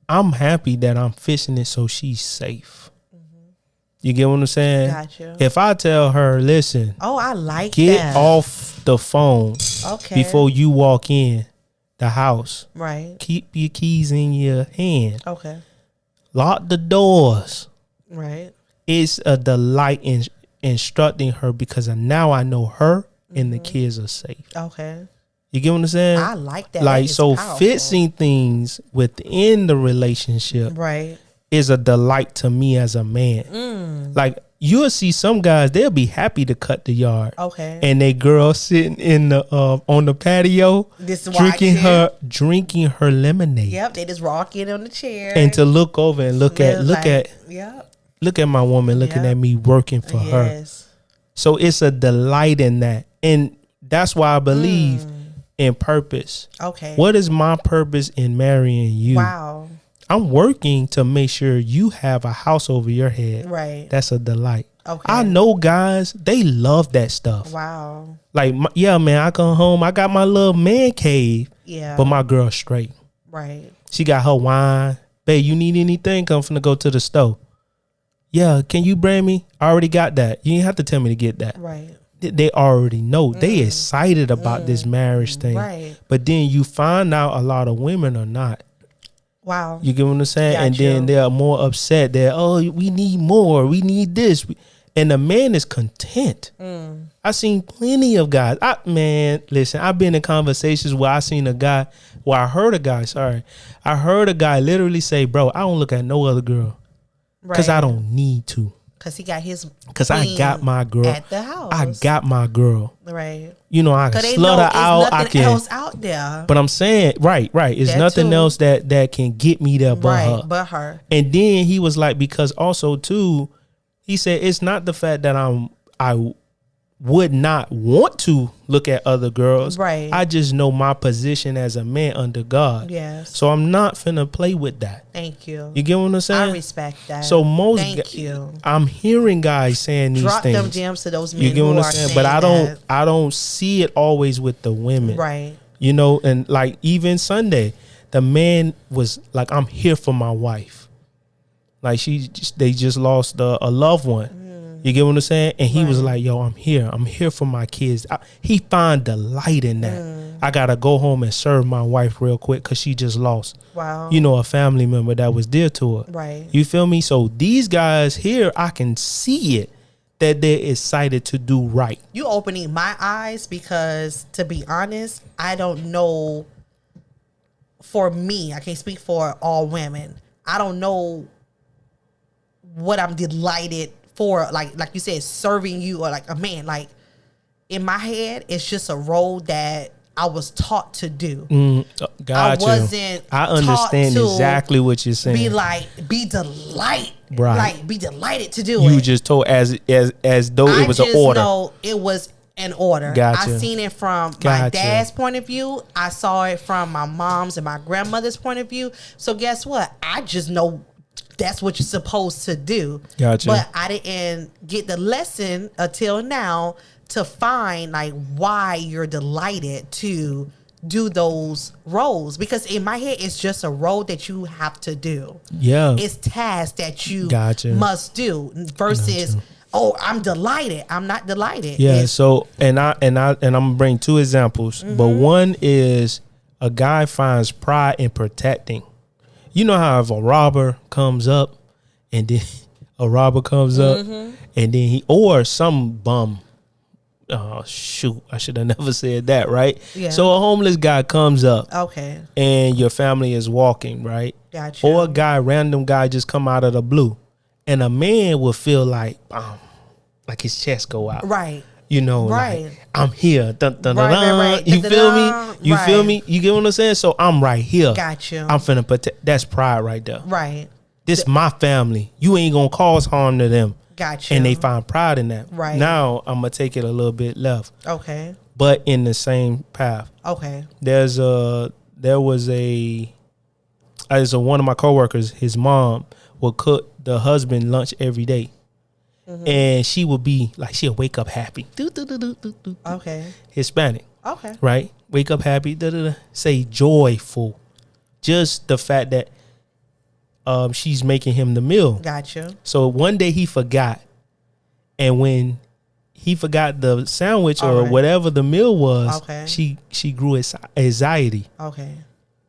I'm happy that I'm fixing it so she's safe. You get what I'm saying? Gotcha. If I tell her, listen, I like get that. off the phone before you walk in the house. Right. Keep your keys in your hand. Okay. Lock the doors. Right. It's a delight in instructing her because now I know her and the kids are safe. Okay. You get what I'm saying? I like that. Like, that so powerful. Fixing things within the relationship is a delight to me as a man. Like, you'll see some guys, they'll be happy to cut the yard. Okay. And they girl sitting in the on the patio drinking her lemonade. Yep, they just rocking on the chair. And to look over and look at my woman looking at me working for her. So it's a delight in that. And that's why I believe in purpose. Okay. What is my purpose in marrying you? Wow. I'm working to make sure you have a house over your head. Right. That's a delight. Okay. I know guys, they love that stuff. Wow. Like, man, I come home, I got my little man cave. Yeah. But my girl straight. Right. She got her wine. Babe, you need anything? I'm finna go to the store. Yeah, can you bring me? I already got that. You ain't have to tell me to get that. Right. They already know. They excited about this marriage thing. Right. But then you find out a lot of women are not. Wow. You get what I'm saying? Gotcha. And then they're more upset. We need more. We need this. And the man is content. I've seen plenty of guys. Listen, I've been in conversations where I heard a guy literally say, bro, I don't look at no other girl. Because I don't need to. Because he got his. Because I got my girl at the house. I got my girl. Right. I can slut her out. I can. Else out there. But I'm saying, right. It's nothing else that can get me there but her. And then he was like, because also too, he said it's not the fact that I would not want to look at other girls. Right. I just know my position as a man under God. Yes. So I'm not finna play with that. Thank you. You get what I'm saying? I respect that. So Thank you. I'm hearing guys saying these things. Drop them gems to those men. You get what I'm saying? But I don't see it always with the women. Right. And like even Sunday, the man was like, I'm here for my wife. Like they just lost a loved one. You get what I'm saying? And he was like, yo, I'm here for my kids. He find delight in that. I got to go home and serve my wife real quick because she just lost, a family member that was dear to her. Right. You feel me? So these guys here, I can see it, that they're excited to do right. You opening my eyes because, to be honest, I don't know. For me, I can't speak for all women. I don't know what I'm delighted for, like you said, serving you or like a man. Like in my head, it's just a role that I was taught to do. Gotcha. I understand exactly what you're saying. Be delighted, right? Like be delighted to do it. You just told as though it was an order. Know it was an order. Gotcha. I seen it from my dad's point of view. I saw it from my mom's and my grandmother's point of view. So guess what? I just know that's what you're supposed to do. Gotcha. But I didn't get the lesson until now to find like why you're delighted to do those roles, because in my head it's just a role that you have to do. Yeah, it's tasks that you Gotcha. must do versus oh, I'm delighted. I'm not delighted. Yeah. So and I'm gonna bring two examples, but one is a guy finds pride in protecting. You know how if a robber comes up and then and then he, or some bum. Oh shoot! I should have never said that, right? Yeah. So a homeless guy comes up, Okay, and your family is walking, right? gotcha. Or a random guy just come out of the blue, and a man will feel like his chest go out, right? You know, Right. like, I'm here. Dun, dun, dun, Right, dun. right. You feel me? You Right. feel me? You get what I'm saying? So I'm right here. Got you. I'm finna protect. That's pride right there. Right. This my family. You ain't gonna cause harm to them. Got you. And they find pride in that. Right. Now I'm gonna take it a little bit left, Okay. but in the same path. Okay. There was one of my coworkers. His mom would cook the husband lunch every day. And she would be like, she'll wake up happy. Okay. Hispanic. Okay. Right? Wake up happy. Say joyful. Just the fact that she's making him the meal. Gotcha. So one day he forgot. And when he forgot the sandwich or whatever the meal was, she grew anxiety. Okay.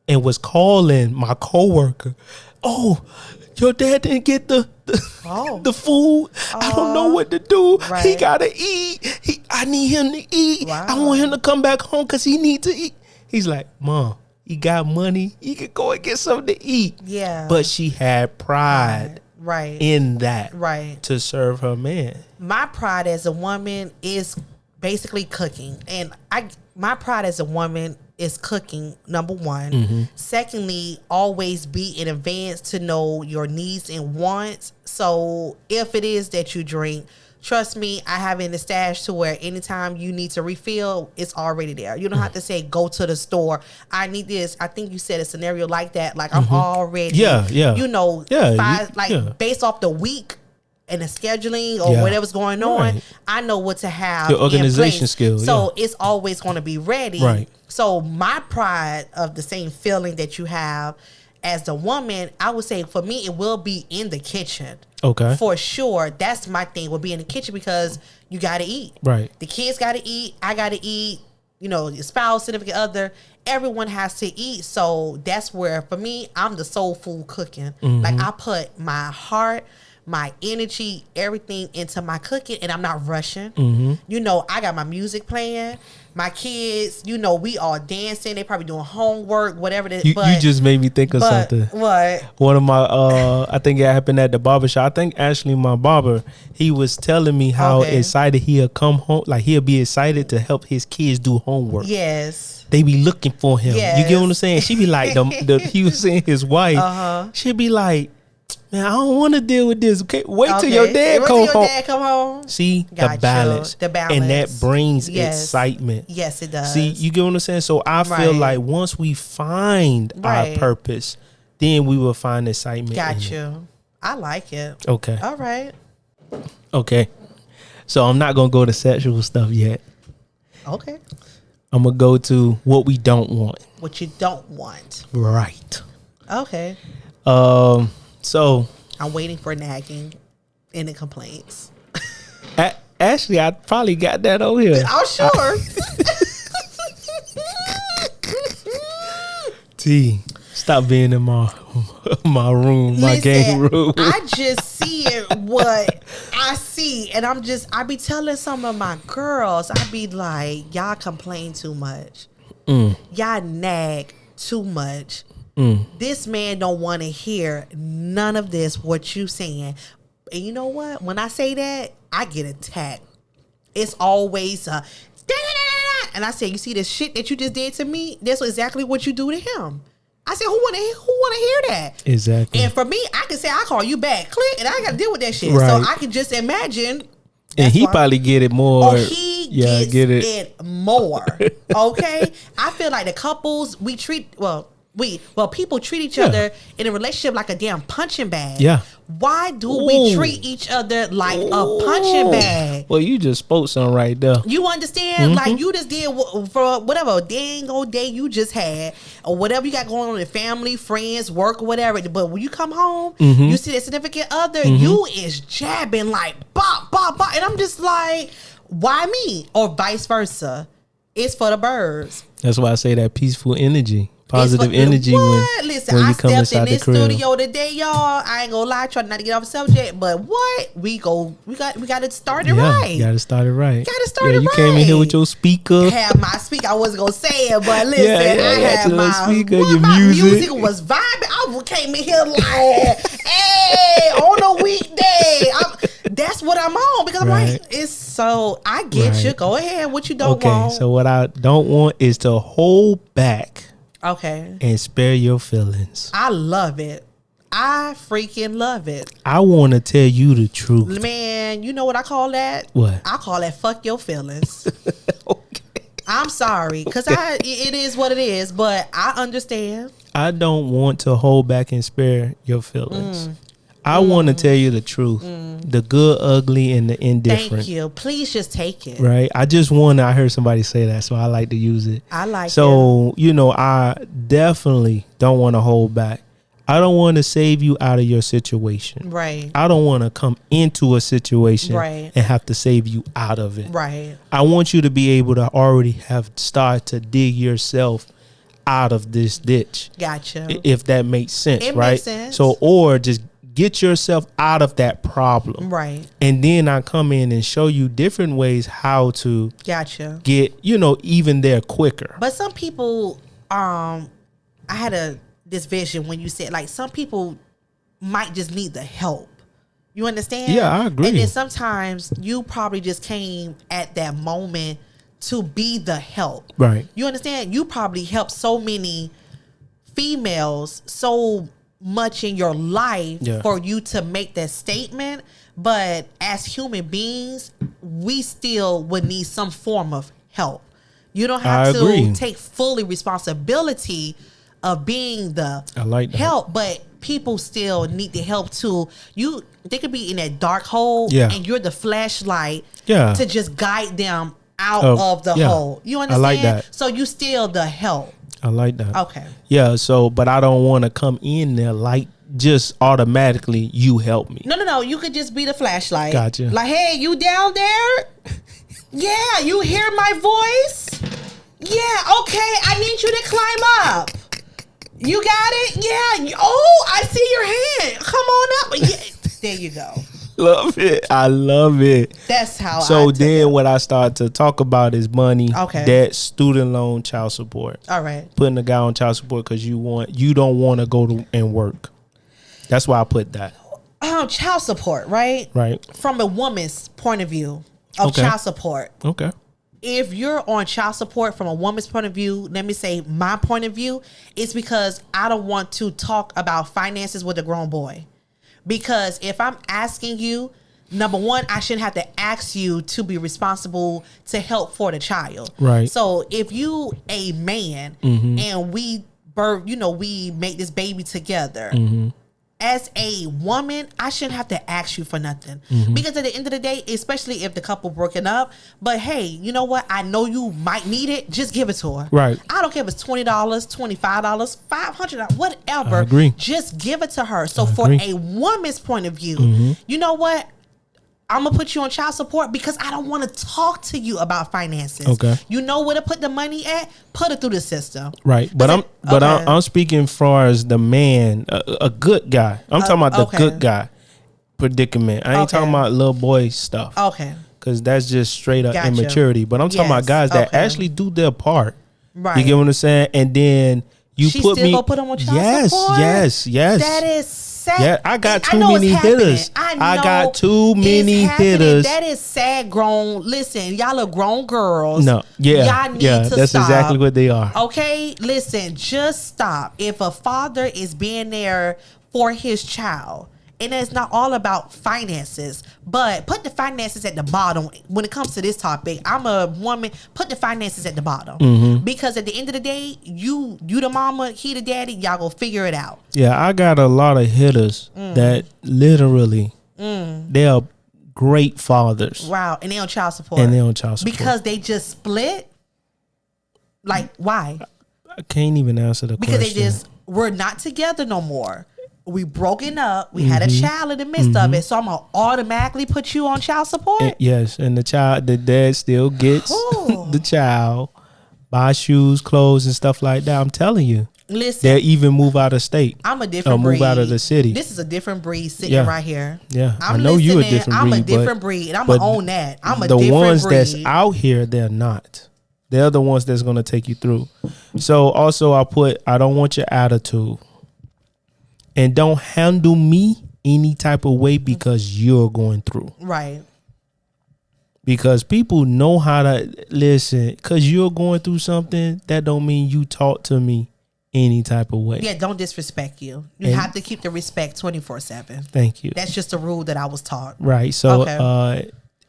And was calling my coworker. Oh, your dad didn't get the food. I don't know what to do. Right. He gotta eat. I need him to eat. Wow. I want him to come back home because he needs to eat. He's like, Mom, he got money. He could go and get something to eat. Yeah. But she had pride in that to serve her man. My pride as a woman is basically cooking. And my pride as a woman is cooking, number one. Secondly, always be in advance to know your needs and wants. So if it is that you drink, trust me, I have in the stash to where anytime you need to refill, it's already there. You don't have to say, go to the store. I need this. I think you said a scenario like that. Like I'm already, you know, based off the week and the scheduling or whatever's going on, I know what to have. Your organization skills. So it's always going to be ready. Right. So my pride of the same feeling that you have as a woman, I would say for me, it will be in the kitchen. Okay. For sure. That's my thing, will be in the kitchen because you got to eat. Right. The kids got to eat. I got to eat. You know, your spouse, significant other, everyone has to eat. So that's where, for me, I'm the soul food cooking. Like I put my heart, my energy, everything into my cooking, and I'm not rushing. You know, I got my music playing. My kids, you know, we all dancing. They probably doing homework, whatever. You just made me think of something. What? One of my, I think it happened at the barbershop. I think actually my barber, he was telling me how excited he'll come home. Like he'll be excited to help his kids do homework. Yes. They be looking for him. Yes. You get what I'm saying? She be like, he was saying his wife. She'd be like, man, I don't want to deal with this. Okay, wait till your dad come home. See, the balance. And that brings excitement. Yes, it does. See, you get what I'm saying? So I feel like once we find our purpose, then we will find excitement. Got you. I like it. Okay. All right. Okay. So I'm not going to go to sexual stuff yet. Okay. I'm going to go to what we don't want. What you don't want. Right. Okay. So I'm waiting for nagging and the complaints. Actually, I probably got that over here. I'm sure. T, stop being in my room, my game room. I just see what I see, and I be telling some of my girls, I be like, y'all complain too much. Y'all nag too much. This man don't want to hear none of this, what you saying. And you know what? When I say that, I get attacked. It's always and I say, you see this shit that you just did to me? That's exactly what you do to him. I said, who wanna hear that? Exactly. And for me, I can say I call you back, click, and I gotta deal with that shit. Right. So I can just imagine. And he probably get it more. Oh, he gets it more. Okay? I feel like the couples people treat each other in a relationship like a damn punching bag. Yeah. Why do we treat each other like a punching bag? Well, you just spoke something right there. You understand? Like, you just did for whatever dang old day you just had, or whatever you got going on in family, friends, work, whatever. But when you come home, you see that significant other, you is jabbing like bop, bop, bop. And I'm just like, why me? Or vice versa. It's for the birds. That's why I say that peaceful energy. Positive energy Listen, when I you come stepped inside in this the crib. studio today, y'all. I ain't gonna lie, trying not to get off the subject, but what we got to start it right. You gotta start it right. Gotta start it right. You came in here with your speaker. I had my speaker. I wasn't gonna say it, but listen, I had my speaker. Your my music was vibing. I came in here like, hey, on a weekday. That's what I'm on because I'm like, it's so. I get you. Go ahead. What you don't want. Okay, so what I don't want is to hold back. Okay. And spare your feelings. I love it. I freaking love it. I want to tell you the truth. Man, you know what I call that? What? I call that fuck your feelings. Okay. I'm sorry. Because it is what it is. But I understand. I don't want to hold back and spare your feelings. I want to tell you the truth. The good, ugly, and the indifferent. Thank you. Please just take it. Right? I heard somebody say that, so I like to use it. I like it. So, I definitely don't want to hold back. I don't want to save you out of your situation. Right. I don't want to come into a situation and have to save you out of it. Right. I want you to be able to already have started to dig yourself out of this ditch. Gotcha. If that makes sense, it right? Makes sense. So, or just get yourself out of that problem. Right. And then I come in and show you different ways how to gotcha. Get, even there quicker. But some people, I had this vision when you said, like, some people might just need the help. You understand? Yeah, I agree. And then sometimes you probably just came at that moment to be the help. Right. You understand? You probably helped so many females so much in your life for you to make that statement, but as human beings, we still would need some form of help. You don't have to take fully responsibility of being the help, but people still need the help too. They could be in that dark hole, and you're the flashlight to just guide them out of the hole. You understand? I like that. So you still the help. I like that. Okay. Yeah, so, but I don't want to come in there like just automatically you help me. No. You could just be the flashlight. Gotcha. Like, hey, you down there? Yeah, you hear my voice? Yeah, okay, I need you to climb up. You got it? Yeah. Oh, I see your hand. Come on up. Yeah. There you go. Love it. I love it. That's how. So then what I start to talk about is money, debt, student loan, child support. All right. Putting a guy on child support because you don't want to go to and work. That's why I put that. Child support, right? Right. From a woman's point of view of child support. Okay. If you're on child support from a woman's point of view, let me say my point of view, it's because I don't want to talk about finances with a grown boy. Because if I'm asking you, number one, I shouldn't have to ask you to be responsible to help for the child. Right. So if you a man and we make this baby together, as a woman, I shouldn't have to ask you for nothing. Because at the end of the day, especially if the couple broken up, but hey, you know what? I know you might need it. Just give it to her. Right. I don't care if it's $20, $25, $500, whatever. I agree. Just give it to her. So for a woman's point of view, you know what? I'm going to put you on child support because I don't want to talk to you about finances. Okay. You know where to put the money at? Put it through the system. Right. But I'm speaking far as the man, a good guy. I'm talking about the good guy predicament. I ain't talking about little boy stuff. Okay. Because that's just straight up immaturity. But I'm talking about guys that actually do their part. Right. You get what I'm saying? And then she put still me. Gonna put him on child support? Yes. That is sad. Yeah, I got too many hitters. I got too many hitters. That is sad. Grown. Listen, y'all are grown girls. No, y'all need to that's stop. Exactly what they are. Okay, listen, just stop. If a father is being there for his child, and it's not all about finances, But put the finances at the bottom. When it comes to this topic, I'm a woman. Put the finances at the bottom. Because at the end of the day, you the mama, he the daddy. Y'all go figure it out. Yeah, I got a lot of hitters that literally they are great fathers. Wow, and they on child support. Because they just split. Like, why? I can't even answer the question. Because we're not together no more. We broken up. We had a child in the midst of it. So I'm gonna automatically put you on child support. Yes, and the dad still gets the child, buy shoes, clothes, and stuff like that. I'm telling you. Listen, they'll even move out of state. I'm a different breed. Move out of the city. This is a different breed sitting right here. Yeah, I know you a different breed. I'm a different breed, and I'm gonna own that. I'm a different breed. The ones that's out here, they're not. They're the ones that's gonna take you through. So also, I don't want your attitude. And don't handle me any type of way because you're going through. Right. Because people know how to listen. Because you're going through something, that don't mean you talk to me any type of way. Yeah, don't disrespect you. You have to keep the respect 24/7. Thank you. That's just a rule that I was taught. Right. So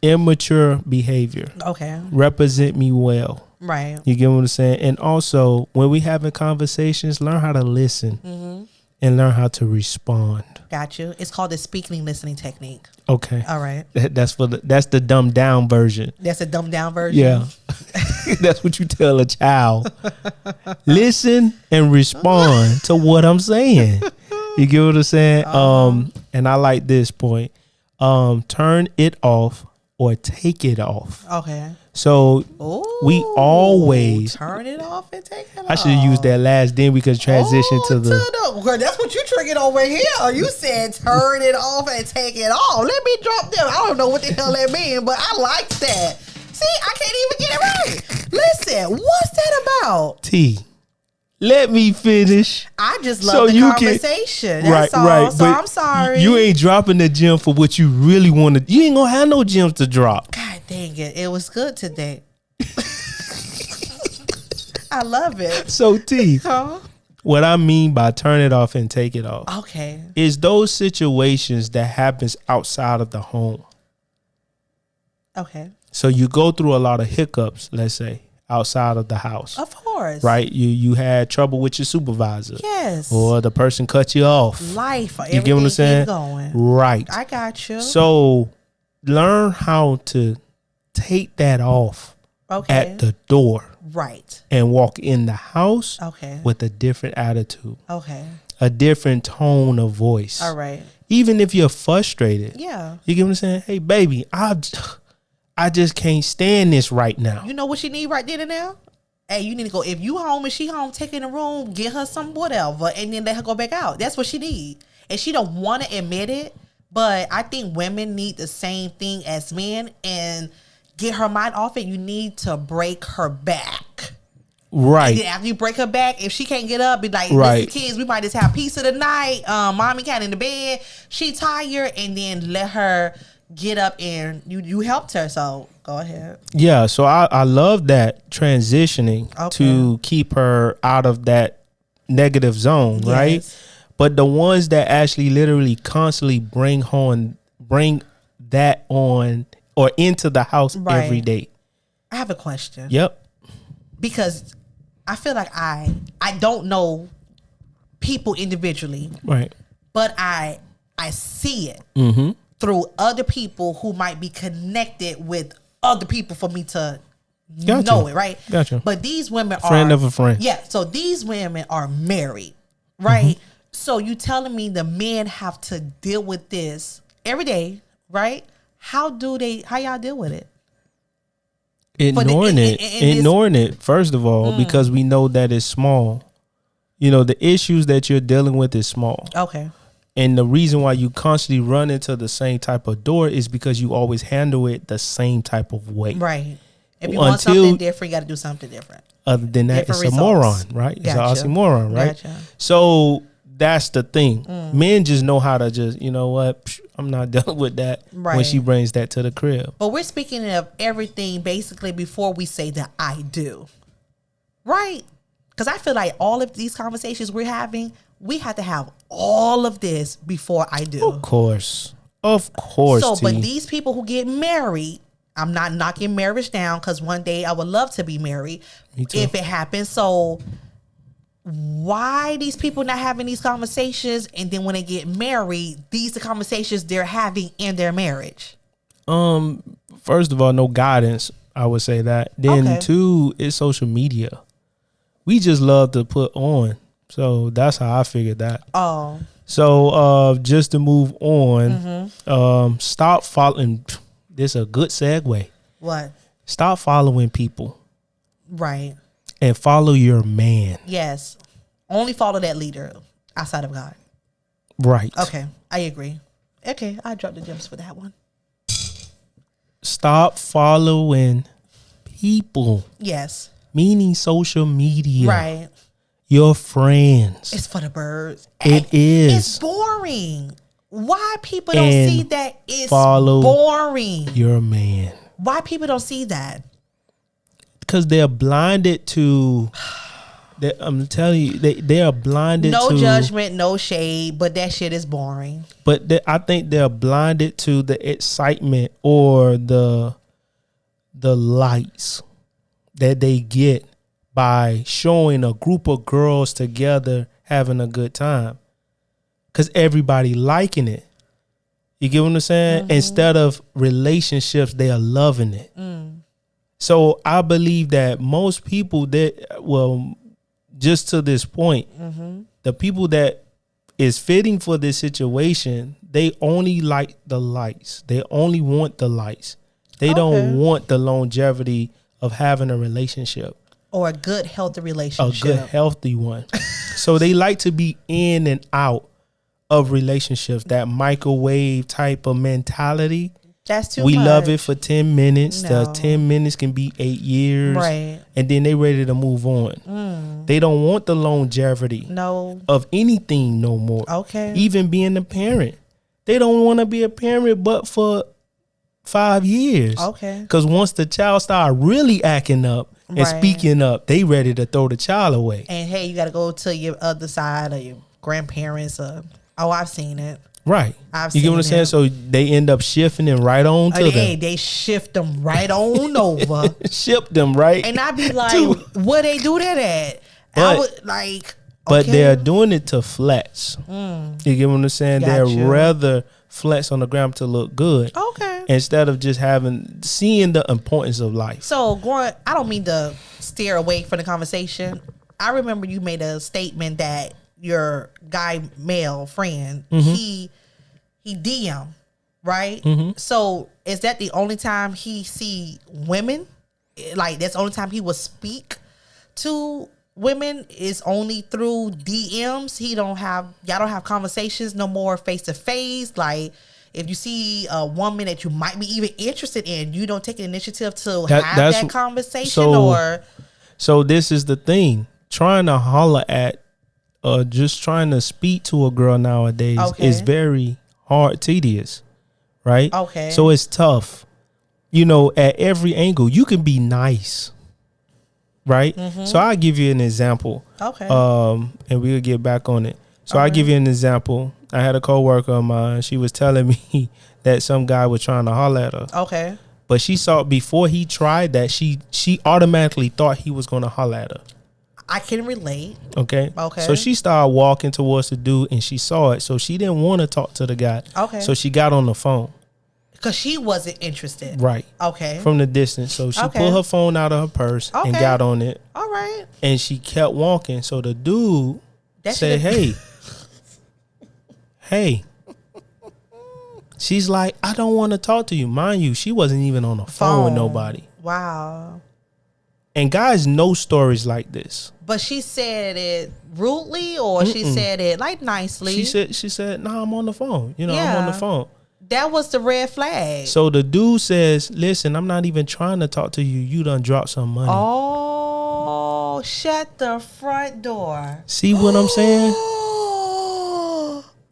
immature behavior. Okay. Represent me well. Right. You get what I'm saying? And also, when we having conversations, learn how to listen. And learn how to respond. Got you. It's called the speaking listening technique. Okay. All right. That's the dumbed down version. That's a dumbed down version. Yeah. That's what you tell a child. Listen and respond to what I'm saying. You get what I'm saying? And I like this point. Turn it off or take it off. Okay. So we always turn it off and take it off. I should have used that last. Then we could transition to the. Girl, that's what you triggered over here. You said turn it off and take it off. Let me drop them. I don't know what the hell that means, but I like that. See, I can't even get it right. Listen, what's that about? T. Let me finish. I just love the conversation. That's all. Right. So I'm sorry. You ain't dropping the gem for what you really want to. You ain't gonna have no gems to drop. God dang it. It was good today. I love it. So T, what I mean by turn it off and take it off. Okay. Is those situations that happens outside of the home. Okay. So you go through a lot of hiccups, let's say, outside of the house. Of course. Right? You had trouble with your supervisor. Yes. Or the person cut you off. Life. You get what I'm saying? Going. Right. I got you. So learn how to take that off at the door. Right. And walk in the house with a different attitude. Okay. A different tone of voice. All right. Even if you're frustrated. Yeah. You get what I'm saying? Hey, baby, I just can't stand this right now. You know what you need right then and now? Hey, you need to go. If you home and she home, take her in the room, get her some whatever, and then let her go back out. That's what she need. And she don't want to admit it, but I think women need the same thing as men and get her mind off it. You need to break her back. Right. And then after you break her back, if she can't get up, be like, listen, kids, we might just have pizza tonight. Mommy got in the bed. She tired. And then let her get up and you helped her. So go ahead. Yeah. So I love that transitioning to keep her out of that negative zone. Yes. Right. But the ones that actually literally constantly bring that on or into the house every day. I have a question. Yep. Because I feel like I don't know people individually. Right. But I see it through other people who might be connected with other people for me to know it, right? Gotcha. But these women are friend of a friend. Yeah. So these women are married, right? So you telling me the men have to deal with this every day, right? How y'all deal with it? Ignoring it, first of all, because we know that it's small. You know, the issues that you're dealing with is small. Okay. And the reason why you constantly run into the same type of door is because you always handle it the same type of way. Right. If you want something different, you got to do something different. Other than that, it's a moron, right? Gotcha. It's an oxymoron, right? Gotcha. So that's the thing. Men just know how to just, you know what, I'm not dealing with that when she brings that to the crib. But we're speaking of everything basically before we say the I do. Right? Because I feel like all of these conversations we're having, we have to have all of this before I do. Of course. Of course. So, but these people who get married, I'm not knocking marriage down because one day I would love to be married if it happens. So why these people not having these conversations, and then when they get married, these are conversations they're having in their marriage? First of all, no guidance. I would say that. Then two, it's social media. We just love to put on. So that's how I figured that. Oh. So just to move on, stop following. This is a good segue. What? Stop following people. Right. And follow your man. Yes. Only follow that leader outside of God. Right. Okay. I agree. Okay. I dropped the gems for that one. Stop following people. Yes. Meaning social media. Right. Your friends. It's for the birds. It is. It's boring. Why people don't see that it's boring? Your man. Why people don't see that? Because they're blinded to. I'm telling you, they are blinded. No to judgment, no shade, but that shit is boring. But I think they're blinded to the excitement or the lights that they get by showing a group of girls together having a good time, because everybody liking it. You get what I'm saying? Instead of relationships, they are loving it. So I believe that most people just to this point, the people that is fitting for this situation, they only like the lights. They only want the lights. They don't want the longevity of having a relationship. Or a good, healthy relationship. A good, healthy one. So they like to be in and out of relationships, that microwave type of mentality. That's too much. We love it for 10 minutes. No. The 10 minutes can be 8 years. Right. And then they ready to move on. They don't want the longevity of anything no more. Okay. Even being a parent. They don't want to be a parent but for 5 years. Okay. Because once the child start really acting up and speaking up, they ready to throw the child away. And hey, you got to go to your other side or your grandparents. I've seen it. Right. You get what I'm saying? So they end up shifting them right on to them. They shift them right on over. Ship them, right? And I be like, where they do that at? But, I would like, but they're doing it to flex. You get what I'm saying? They're rather flex on the ground to look good. Okay. Instead of just seeing the importance of life. So I don't mean to steer away from the conversation. I remember you made a statement that your guy male friend, he DM, right? So is that the only time he see women? Like that's the only time he will speak to women is only through DMs? Y'all don't have conversations no more face to face? Like if you see a woman that you might be even interested in, you don't take the initiative to have that conversation? So this is the thing. Trying to holler at just trying to speak to a girl nowadays is very hard, tedious, right? Okay. So it's tough. At every angle, you can be nice, right? So I'll give you an example. Okay. And we'll get back on it. So I'll give you an example. I had a coworker of mine. She was telling me that some guy was trying to holler at her. Okay. But she saw before he tried that, she automatically thought he was going to holler at her. I can relate. Okay. So she started walking towards the dude and she saw it. So she didn't want to talk to the guy. Okay. So she got on the phone. Because she wasn't interested. Right. Okay. From the distance. So she pulled her phone out of her purse and got on it. All right. And she kept walking. So the dude said, hey. Hey. She's like, I don't want to talk to you. Mind you, she wasn't even on the phone with nobody. Wow. And guys know stories like this. But she said it rudely or she said it like nicely? She said, nah, I'm on the phone. I'm on the phone. That was the red flag. So the dude says, listen, I'm not even trying to talk to you. You done dropped some money. Oh, shut the front door. See what I'm saying?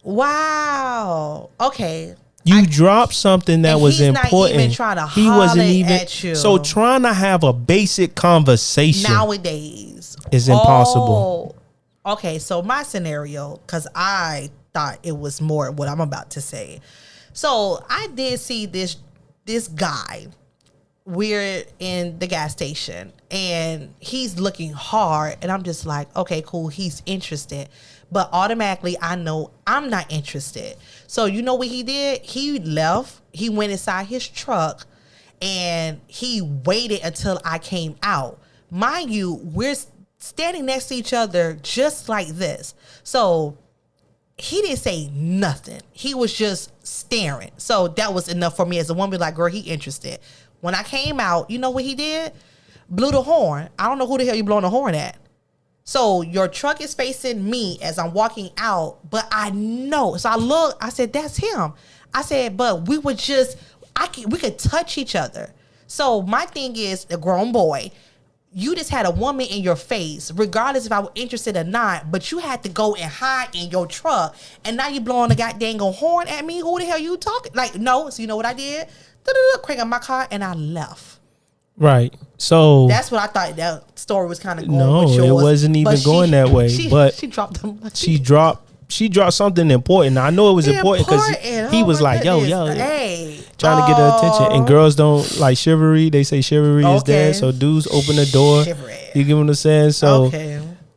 Wow. Okay. You dropped something that was important. Not even trying to holler at you. So trying to have a basic conversation nowadays is impossible. Okay, so my scenario, because I thought it was more what I'm about to say. So I did see this guy. We're in the gas station and he's looking hard, and I'm just like, okay, cool, he's interested. But automatically I know I'm not interested. So you know what he did? He left. He went inside his truck and he waited until I came out. Mind you, we're standing next to each other just like this. So he didn't say nothing. He was just staring. So that was enough for me as a woman, like, girl, he interested. When I came out, you know what he did? Blew the horn. I don't know who the hell you blowing the horn at. So your truck is facing me as I'm walking out, but I know. So I look, I said, that's him. I said, but we could touch each other. So my thing is, a grown boy, you just had a woman in your face, regardless if I was interested or not, but you had to go and hide in your truck, and now you blowing the goddamn horn at me? Who the hell you talking? Like, no. So you know what I did? Crank up my car, and I left. Right. So that's what I thought that story was kind of going no, with yours. it wasn't even going that way. But she dropped them. She dropped something important. I know it was important because he was like, yo, hey, trying to get her attention. And girls don't like chivalry. They say chivalry is dead. So dudes open the door. Chivalry. You get what I'm saying? So,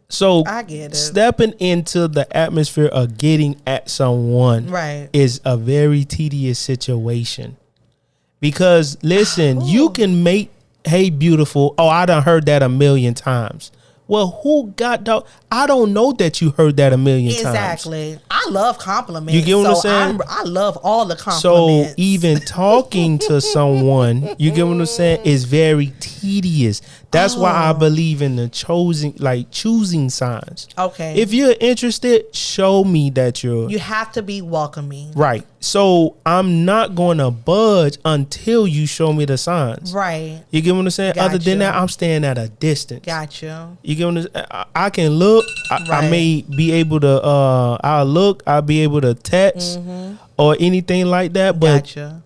so I get it. Stepping into the atmosphere of getting at someone is a very tedious situation. Because listen, you can make, hey, beautiful. Oh, I done heard that a million times. Well, who got dog? I don't know that you heard that a million times. Exactly. I love compliments. You get what I'm saying? I love all the compliments. So even talking to someone, you get what I'm saying, is very tedious. That's why I believe in the choosing signs. Okay. If you're interested, show me that you have to be welcoming. Right. So I'm not going to budge until you show me the signs. Right. You get what I'm saying? Gotcha. Other than that, I'm staying at a distance. Gotcha. You get what I'm saying? I can look. I may be able to, I'll be able to text or anything like that. But gotcha.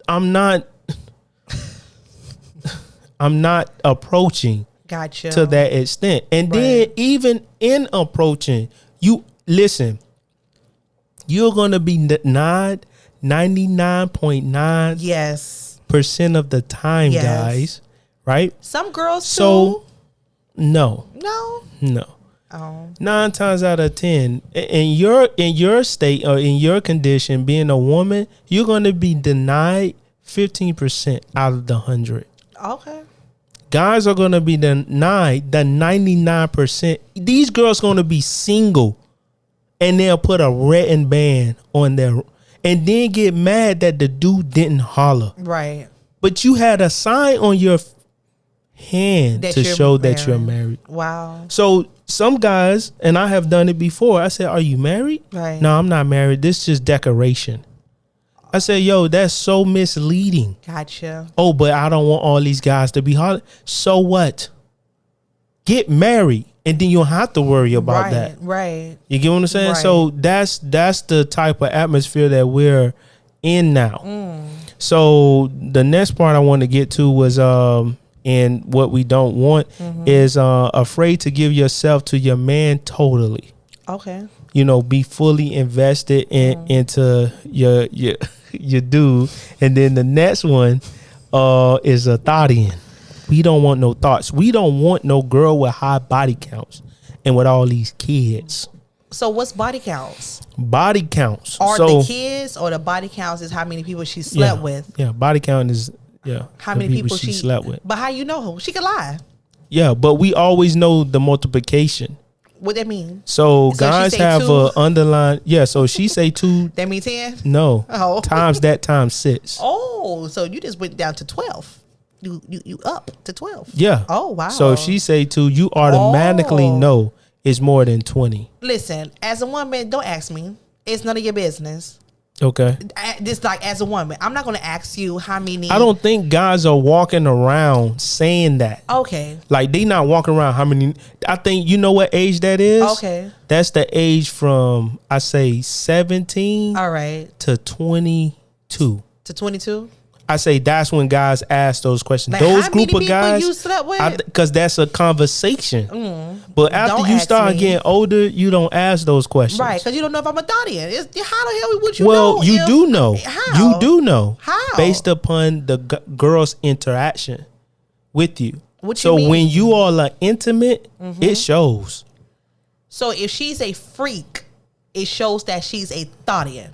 I'm not approaching to that extent. And then even in approaching, you listen, you're going to be denied 99.9% of the time, guys. Right? Some girls so too. No. 9 times out of 10 in your state or in your condition, being a woman, you're going to be denied 15% out of the 100. Okay. Guys are going to be denied the 99%. These girls going to be single, and they'll put a written band on their, and then get mad that the dude didn't holler. Right. But you had a sign on your hand to show that you're married. Wow. So some guys, and I have done it before, I said, are you married? Right. No, I'm not married. This is just decoration. I said, yo, that's so misleading. Gotcha. Oh, but I don't want all these guys to be hollering. So what? Get married, and then you don't have to worry about that. Right. You get what I'm saying? Right. So that's the type of atmosphere that we're in now. So the next part I want to get to was and what we don't want is afraid to give yourself to your man totally. Okay. You know, be fully invested into your dude. And then the next one is a thoughtian. We don't want no thoughts. We don't want no girl with high body counts and with all these kids. So what's body counts? Body counts. Are the kids, or the body counts is how many people she slept with? Yeah, body count is how many people she slept with. But how you know her? She could lie. Yeah, but we always know the multiplication. What that mean? So guys have a underline. Yeah, so she say 2. That mean 10? No. Oh. Times 6. Oh, so you just went down to 12. You up to 12. Yeah. Oh, wow. So if she say 2, you automatically know it's more than 20. Listen, as a woman, don't ask me. It's none of your business. Okay. Just like as a woman, I'm not going to ask you how many. I don't think guys are walking around saying that. Okay. Like they not walking around how many. I think you know what age that is. Okay. That's the age from I say 17. All right. To 22. To 22. I say that's when guys ask those questions. Like, those how group many of people guys, you slept with? because that's a conversation. But after Don't you ask start me. getting older, you don't ask those questions. Right, because you don't know if I'm a Thottian. How the hell would you Well, know? you do know. How? You do know. How? Based upon the girl's interaction with you. What you so mean? when you all are intimate, it shows. So if she's a freak, it shows that she's a Thottian.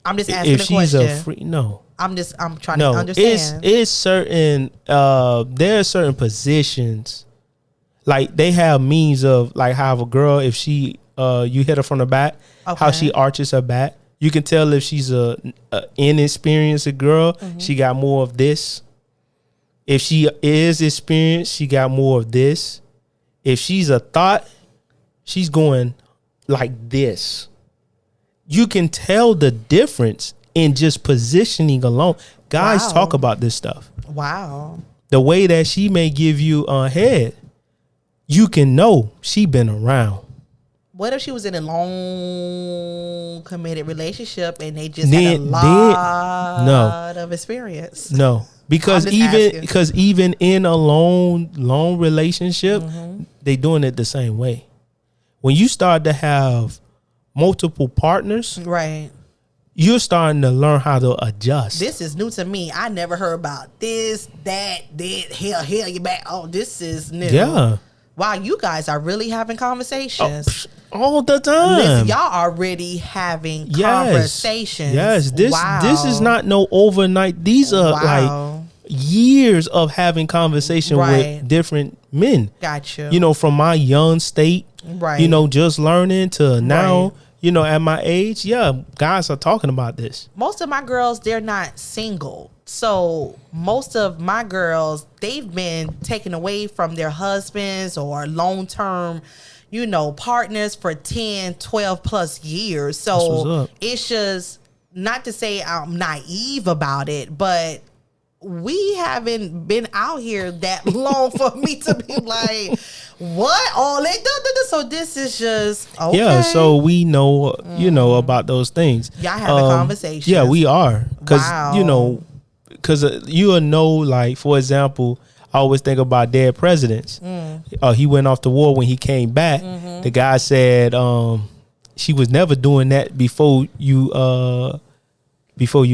I'm just asking If a she's question. a freak, no. I'm trying to understand. It's certain there are certain positions, like they have means of like how a girl, if she you hit her from the back, how she arches her back. You can tell if she's a inexperienced girl, she got more of this. If she is experienced, she got more of this. If she's a thought, she's going like this. You can tell the difference in just positioning alone. Guys talk about this stuff. Wow. The way that she may give you a head, you can know she been around. What if she was in a long committed relationship and they just had a lot of experience? No. Because even in a long relationship, they doing it the same way. When you start to have multiple partners, right, you're starting to learn how to adjust. This is new to me. I never heard about this, that, hell, you back. Oh, this is new. Yeah. Wow, you guys are really having conversations. All the time. Listen, y'all already having conversations. Yes, this is not no overnight. These are like years of having conversation with different men. Gotcha. You know, from my young state, you know, just learning to now, you know, at my age, guys are talking about this. Most of my girls, they're not single. So most of my girls, they've been taken away from their husbands or long-term, you know, partners for 10, 12 plus years. So it's just, not to say I'm naive about it, but we haven't been out here that long for me to be like, what? All they do. So this is just okay. Yeah, so we know, you know, about those things. Y'all having conversations. Yeah, we are. Because, you know, because you will know, like, for example, I always think about dead presidents. He went off to war. When he came back, the guy said she was never doing that before you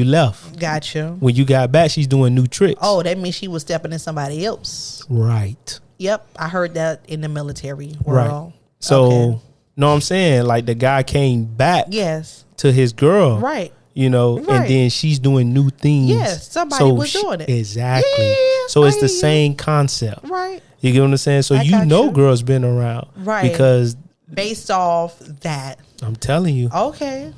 left. Gotcha. When you got back, she's doing new tricks. Oh, that means she was stepping in somebody else. Right. Yep, I heard that in the military world. Right. So, know what I'm saying? Like, the guy came back to his girl. Right. You know, and then she's doing new things. Yes, somebody was doing it. Exactly. Yeah, so it's the same concept. Right. You get what I'm saying? So you know girls been around. Right. Because based off that. I'm telling you. Okay.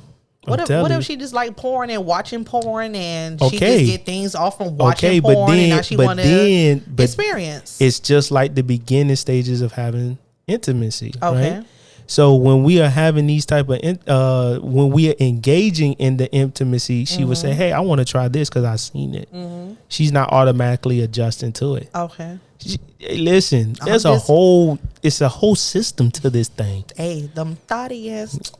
What if she just like porn and watching porn and she just get things off from watching porn and now she want to experience? It's just like the beginning stages of having intimacy. Okay. Right? So when we are having these type of when we are engaging in the intimacy, she would say, "Hey, I want to try this because I've seen it." She's not automatically adjusting to it. Okay. Listen, it's a whole system to this thing. Hey, them Thottians.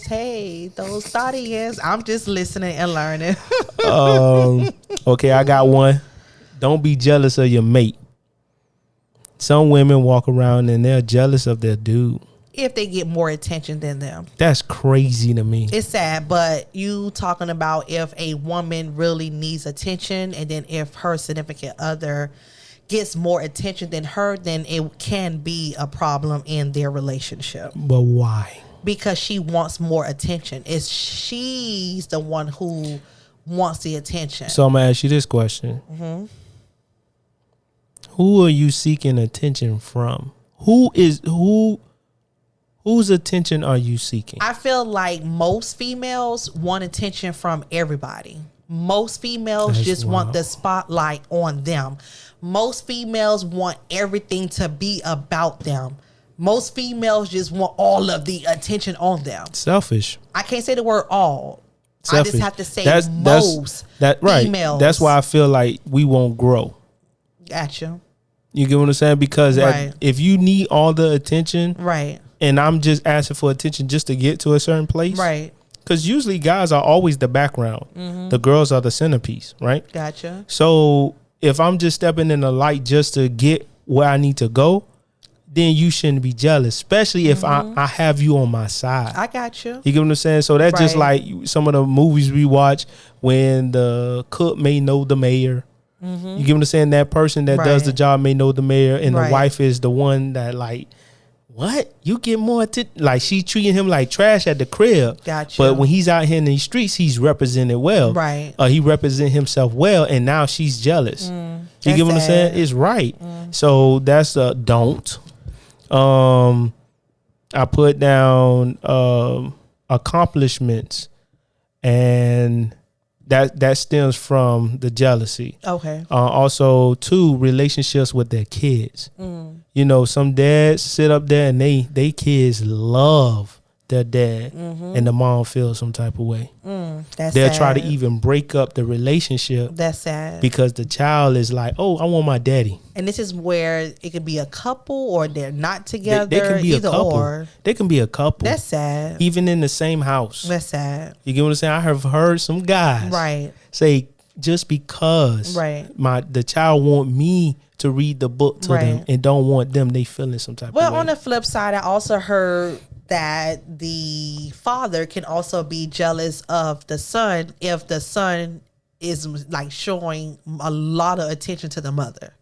Hey, those Thottians. I'm just listening and learning. Okay, I got one. Don't be jealous of your mate. Some women walk around and they're jealous of their dude. If they get more attention than them. That's crazy to me. It's sad, but you talking about if a woman really needs attention and then if her significant other gets more attention than her, then it can be a problem in their relationship. But why? Because she wants more attention. She's the one who wants the attention. So I'm going to ask you this question. Who are you seeking attention from? Whose attention are you seeking? I feel like most females want attention from everybody. Most females just want the spotlight on them. Most females want everything to be about them. Most females just want all of the attention on them. Selfish. I can't say the word all. Selfish. I just have to say most females. That's why I feel like we won't grow. Gotcha. You get what I'm saying? Because if you need all the attention, right, and I'm just asking for attention just to get to a certain place, right, because usually guys are always the background. The girls are the centerpiece, right? Gotcha. So if I'm just stepping in the light just to get where I need to go, then you shouldn't be jealous, especially if I have you on my side. I got you. You get what I'm saying? So that's just like some of the movies we watch when the cook may know the mayor. You get what I'm saying? That person that does the job may know the mayor, and the wife is the one that like, what? You get more like she treating him like trash at the crib. Gotcha. But when he's out here in these streets, he's represented well. Right. He represent himself well, and now she's jealous. You get what I'm saying? It's right. So that's a don't. I put down accomplishments, and that stems from the jealousy. Okay. Also, 2, relationships with their kids. You know, some dads sit up there and they kids love their dad, and the mom feels some type of way. That's They'll sad. try to even break up the relationship. That's sad. Because the child is like, oh, I want my daddy. And this is where it could be a couple or they're not together. They can be either a couple. Or. They can be a couple. That's sad. Even in the same house. That's sad. You get what I'm saying? I have heard some guys say, just because the child want me to read the book to them and don't want them, they feeling some type of way. Well, on the flip side, I also heard that the father can also be jealous of the son if the son is like showing a lot of attention to the mother.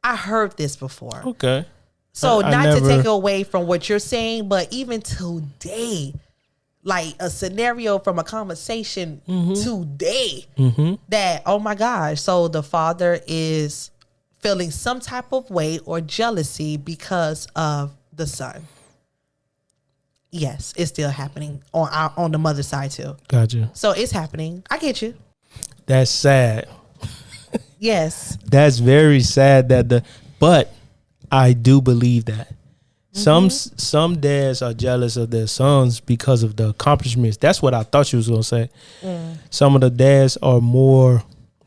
I heard this before. Okay. So I not never... to take away from what you're saying, but even today, like a scenario from a conversation today that, oh my gosh, so the father is feeling some type of way or jealousy because of the son. Yes, it's still happening on the mother's side too. Gotcha. So it's happening. I get you. That's sad. Yes. That's very sad but I do believe that. Some dads are jealous of their sons because of the accomplishments. That's what I thought you was gonna say. Some of the dads are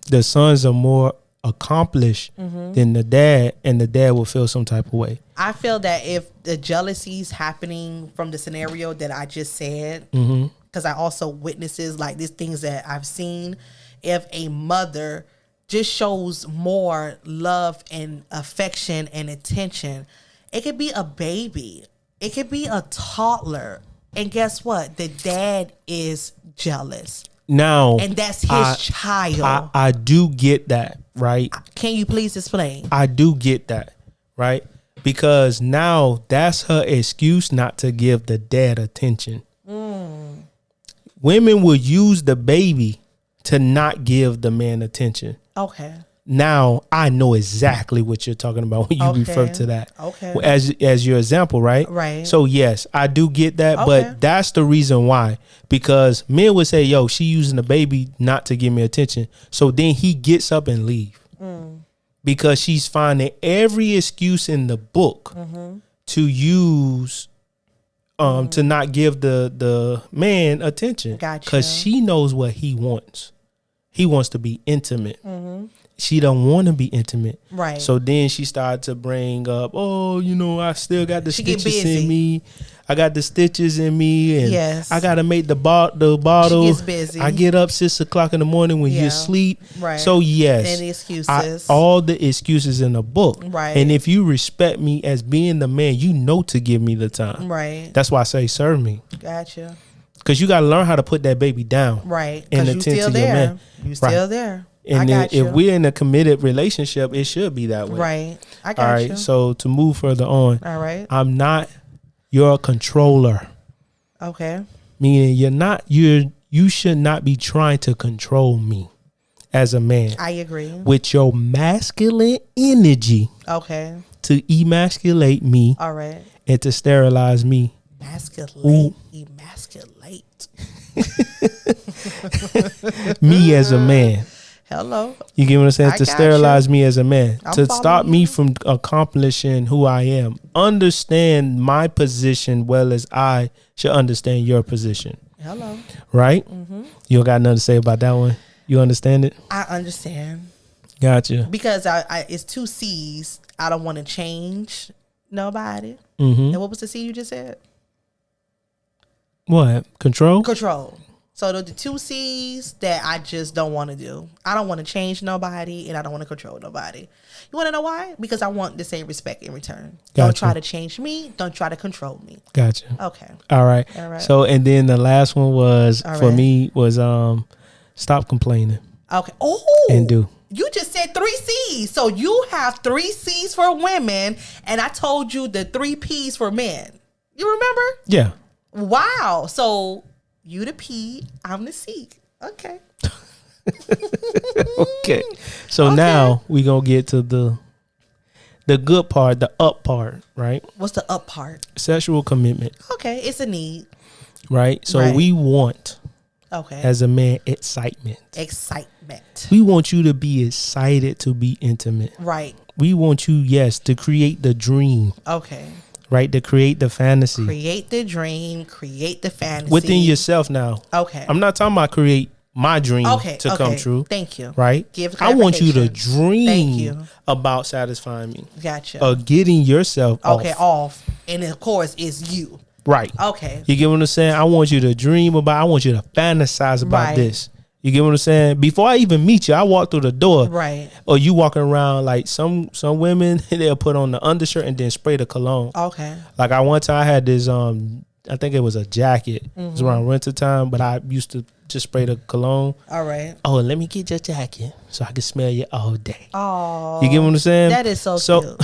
the sons are more accomplished than the dad, and the dad will feel some type of way. I feel that if the jealousy is happening from the scenario that I just said, because I also witnesses like these things that I've seen, if a mother just shows more love and affection and attention, it could be a baby, it could be a toddler, and guess what? The dad is jealous. Now, and that's his child. I do get that, right? Can you please explain? I do get that, right? Because now that's her excuse not to give the dad attention. Women will use the baby to not give the man attention. Okay. Now I know exactly what you're talking about when you refer to that. Okay. As your example, right? Right. So yes, I do get that, but that's the reason why. Because men would say, yo, she using the baby not to give me attention. So then he gets up and leave. Because she's finding every excuse in the book to use to not give the man attention. Gotcha. Because she knows what he wants. He wants to be intimate. She don't want to be intimate. Right. So then she started to bring up, oh, you know, I still got the stitches in me. I got the stitches in me, and I got to make the bottle. She gets busy. I get up 6 o'clock in the morning when you sleep. Right. So yes, and the excuses. All the excuses in the book. Right. And if you respect me as being the man, you know to give me the time. Right. That's why I say serve me. Gotcha. Because you got to learn how to put that baby down. Right. And Because you attend still to your there. man. You still there. And then if we're in a committed relationship, it should be that way. Right. I got All right. you. So to move further on, all right. I'm not your controller. Okay. Meaning you should not be trying to control me as a man. I agree. With your masculine energy. Okay. To emasculate me. All right. And to sterilize me. Emasculate. Me as a man. Hello. You get what I'm saying? To sterilize me as a man. To stop me you. from accomplishing who I am. Understand my position well as I should understand your position. Hello. Right? You don't got nothing to say about that one? You understand it? I understand. Gotcha. Because I it's 2 C's. I don't want to change nobody. And what was the C you just said? What? Control? Control. So the two C's that I just don't want to do. I don't want to change nobody, and I don't want to control nobody. You want to know why? Because I want the same respect in return. Gotcha. Don't try to change me. Don't try to control me. Gotcha. Okay. All right. So, and then the last one was me was stop complaining. Okay. Oh. And do. You just said 3 C's. So you have 3 C's for women, and I told you the 3 P's for men. You remember? Yeah. Wow. So you the P, I'm the C. Okay. Okay. So now we gonna get to the good part, the up part, right? What's the up part? Sexual commitment. Okay, it's a need. Right? So we want, as a man, excitement. We want you to be excited to be intimate. Right. We want you, yes, to create the dream. Okay. Right? To create the fantasy. Create the dream, create the fantasy. Within yourself now. Okay. I'm not talking about create my dream to come true. Thank you. Right? I want you to dream about satisfying me. Gotcha. Or getting yourself off. And of course, it's you. Right. Okay. You get what I'm saying? I want you to dream about, I want you to fantasize about this. You get what I'm saying? Before I even meet you, I walk through the door. Right. Or you walking around like some women, they'll put on the undershirt and then spray the cologne. Okay. Like one time I had this, I think it was a jacket. It was around winter time, but I used to just spray the cologne. All right. Oh, let me get your jacket so I can smell you all day. Oh. You get what I'm saying? That is so cute.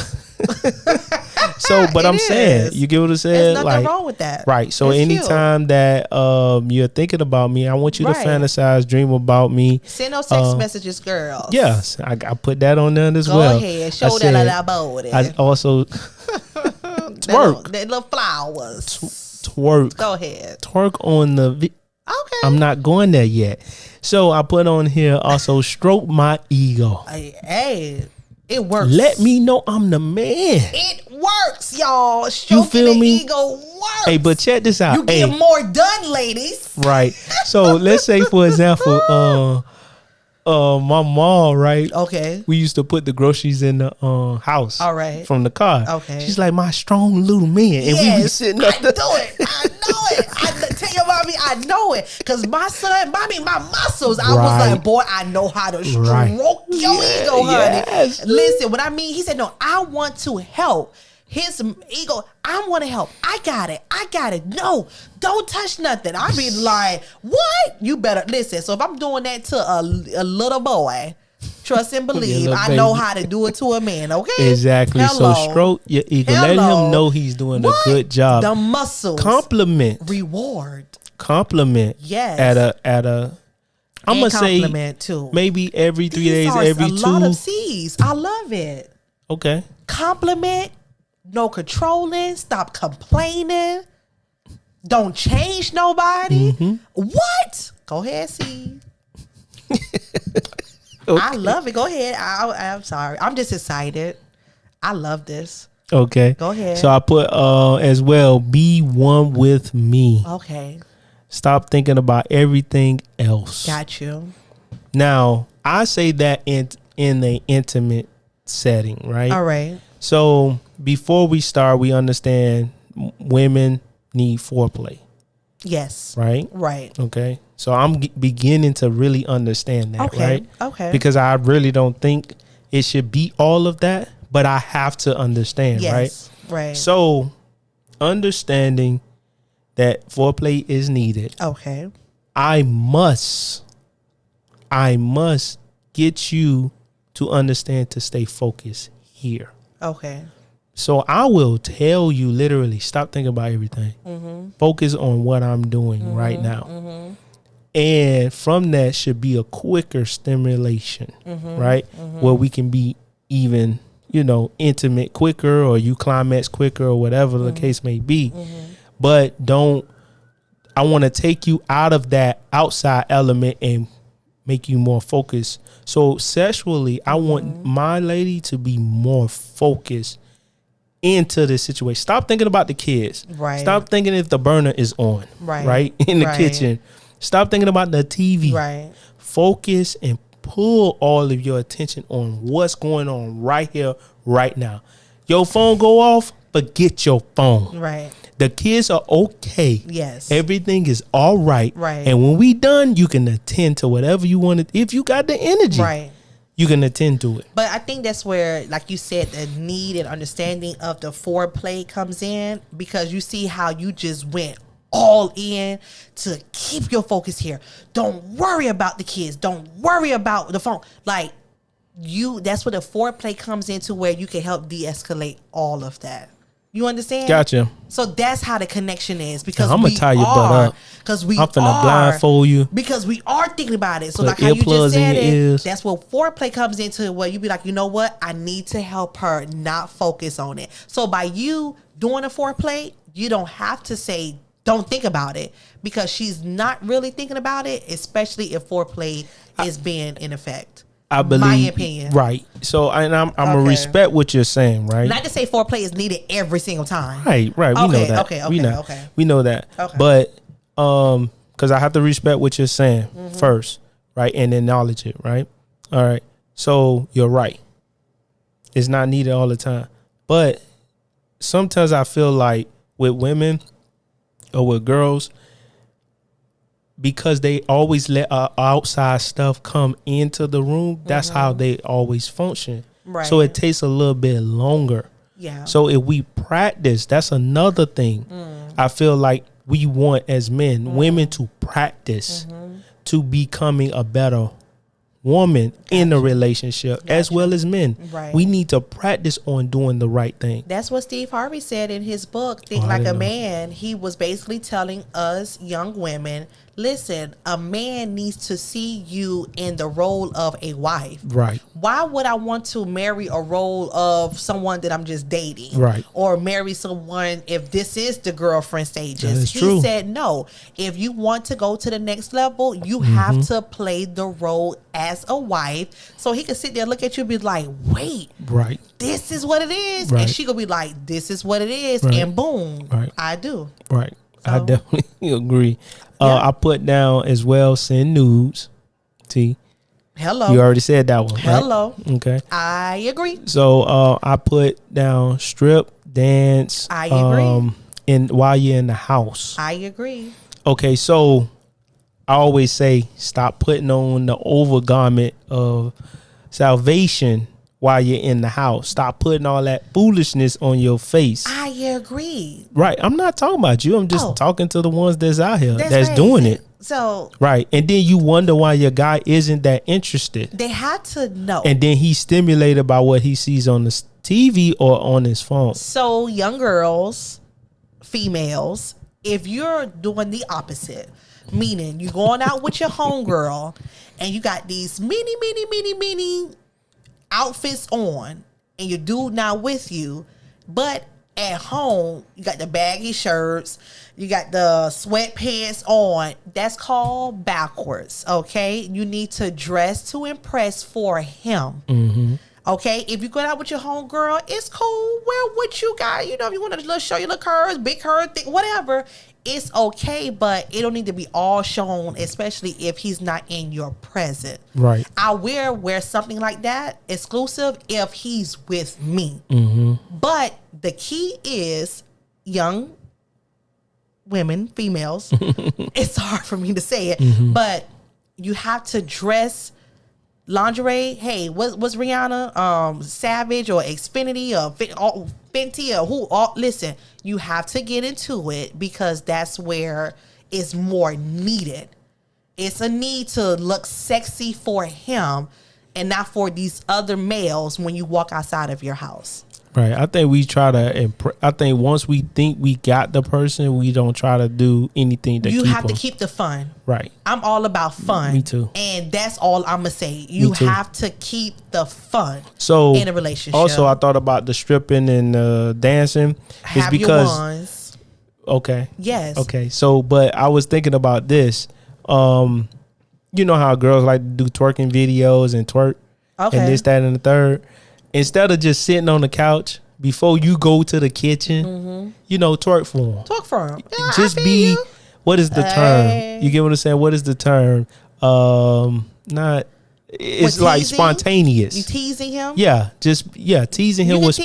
But I'm saying, you get what I'm saying? There's nothing wrong with that. Right. So it's anytime that you're thinking about me, I want you to fantasize, dream about me. Send those text messages, girls. Yes. I put that on there as well. Go ahead. Show that little body. I also twerk. That little flowers. Twerk. Go ahead. Twerk on the... Okay. I'm not going there yet. So I put on here also stroke my ego. Hey, it works. Let me know I'm the man. It works, y'all. Stroking the ego works. Hey, but check this out. You get more done, ladies. Right. So let's say, for example, my mom, right? Okay. We used to put the groceries in the house. All right. From the car. Okay. She's like my strong little man. And we be sitting up there. I know it. Tell your mommy, I know it. Because my son, mommy, my muscles, I was like, boy, I know how to stroke your ego, honey. Yes. Listen, what I mean, he said, no, I want to help. His ego, I want to help. I got it. No, don't touch nothing. I be like, what? You better listen. So if I'm doing that to a little boy, trust and believe, I know how to do it to a man, okay? Exactly. Hello. So stroke your ego. Let him know he's doing a good job. The muscles. Compliment. Reward. Compliment. Yes. At a I'm gonna say too. Maybe every 3 days, every 2. A lot of C's. I love it. Okay. Compliment. No controlling. Stop complaining. Don't change nobody. What? Go ahead, C. I love it. Go ahead. I'm sorry. I'm just excited. I love this. Okay. Go ahead. So I put as well, be one with me. Okay. Stop thinking about everything else. Got you. Now, I say that in an intimate setting, right? All right. So before we start, we understand women need foreplay. Yes. Right? Right. Okay. So I'm beginning to really understand that, right? Okay. Because I really don't think it should be all of that, but I have to understand, right? Right. So understanding that foreplay is needed. Okay. I must get you to understand to stay focused here. Okay. So I will tell you literally, stop thinking about everything. Focus on what I'm doing right now. And from that should be a quicker stimulation, right? Where we can be even, intimate quicker, or you climax quicker, or whatever the case may be. But I want to take you out of that outside element and make you more focused. So sexually, I want my lady to be more focused into this situation. Stop thinking about the kids. Right. Stop thinking if the burner is on. Right. In the kitchen. Stop thinking about the TV. Right. Focus and pull all of your attention on what's going on right here, right now. Your phone go off, forget your phone. Right. The kids are okay. Yes. Everything is all right. Right. And when we done, you can attend to whatever you want to. If you got the energy, right, you can attend to it. But I think that's where, like you said, the need and understanding of the foreplay comes in, because you see how you just went all in to keep your focus here. Don't worry about the kids. Don't worry about the phone. Like, that's where the foreplay comes into, where you can help de-escalate all of that. You understand? Gotcha. So that's how the connection is, because I'm gonna tie your butt up. Because I'm finna blindfold you. Because we are thinking about it. So Put like how you just said it, ears. that's where foreplay comes into, where you be like, you know what? I need to help her not focus on it. So by you doing a foreplay, you don't have to say, don't think about it, because she's not really thinking about it, especially if foreplay is being in effect. I believe, my opinion. Right. So I'm gonna respect what you're saying, right? Not to say foreplay is needed every single time. Right. We know that. We know that. Okay. But because I have to respect what you're saying first, right, and acknowledge it, right? All right. So you're right. It's not needed all the time, but sometimes I feel like with women or with girls, because they always let outside stuff come into the room, that's how they always function. Right. So it takes a little bit longer. Yeah. So if we practice, that's another thing. I feel like we want as men, women to practice to becoming a better woman in a relationship, as well as men. Right. We need to practice on doing the right thing. That's what Steve Harvey said in his book, Think Like a Man. He was basically telling us young women, listen, a man needs to see you in the role of a wife. Right. Why would I want to marry a role of someone that I'm just dating? Right. Or marry someone if this is the girlfriend stages? That is he true. said, no. If you want to go to the next level, you have to play the role as a wife. So he could sit there, look at you, and be like, wait. Right. This is what it is. Right. And she gonna be like, this is what it is. Right. And boom. Right. I do. Right. I So- definitely agree. Yeah. I put down as well, send nudes. T. Hello. You already said that one. Right? Hello. Okay. I agree. So I put down strip, dance. I agree. And while you're in the house. I agree. Okay, so I always say stop putting on the overgarment of salvation while you're in the house. Stop putting all that foolishness on your face. I agree. Right. I'm not talking about you. I'm just talking to the ones that's out here that's crazy. doing it. So Right. And then you wonder why your guy isn't that interested. they had to know. And then he's stimulated by what he sees on the TV or on his phone. So young girls, females, if you're doing the opposite, meaning you're going out with your homegirl and you got these mini outfits on and your dude not with you, but at home you got the baggy shirts, you got the sweatpants on, that's called backwards. Okay, you need to dress to impress for him. Okay, if you go out with your homegirl, it's cool. Wear what you got. You know, if you want to show your little curves, big curves, thick, whatever, it's okay. But it don't need to be all shown, especially if he's not in your present. Right. I wear something like that exclusive if he's with me. But the key is, young women, females, it's hard for me to say it, but you have to dress lingerie. Hey, what's Rihanna, Savage or Xfinity or Fenty or who? Listen, you have to get into it because that's where it's more needed. It's a need to look sexy for him and not for these other males when you walk outside of your house. Right. I think we try to I think once we think we got the person, we don't try to do anything to You keep have to them. keep the fun. Right. I'm all about fun. Me too. And that's all I'm going to say. You too. have to keep the fun So in a relationship. Also, I thought about the stripping and dancing. Have is your because ones. okay. Yes. Okay. So, but I was thinking about this. You know how girls like to do twerking videos and twerk Okay. and this, that, and the third. Instead of just sitting on the couch before you go to the kitchen, you know, twerk for them. Talk for him. Yeah, Just I feel be. you. What is the Hey. term? You get what I'm saying? What is the term? Not. it's like spontaneous. You teasing him? Yeah, teasing him with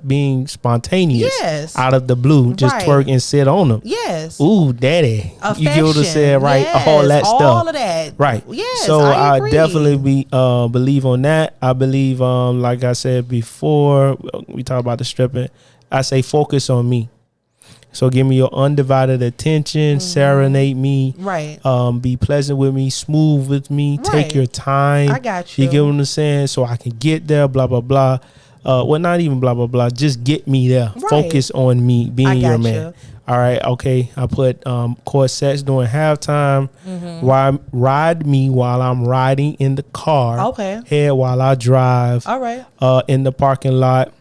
being spontaneous. Yes. Out of the blue, just twerk and sit on him. Yes. Ooh, daddy. Affection. You get what I said, right? Yes. All that stuff. All of that. Right. Yes. So I agree. definitely believe on that. I believe, like I said before, we talk about the stripping. I say focus on me. So give me your undivided attention, serenade me, right? Be pleasant with me, smooth with me, take your time. I got you. You get what I'm saying? So I can get there, blah, blah, blah. Well, not even blah, blah, blah. Just get me there. Right. Focus on me being your man. All right, okay. I put corsets during halftime. Ride me while I'm riding in the car. Okay. Head while I drive. All right. In the parking lot.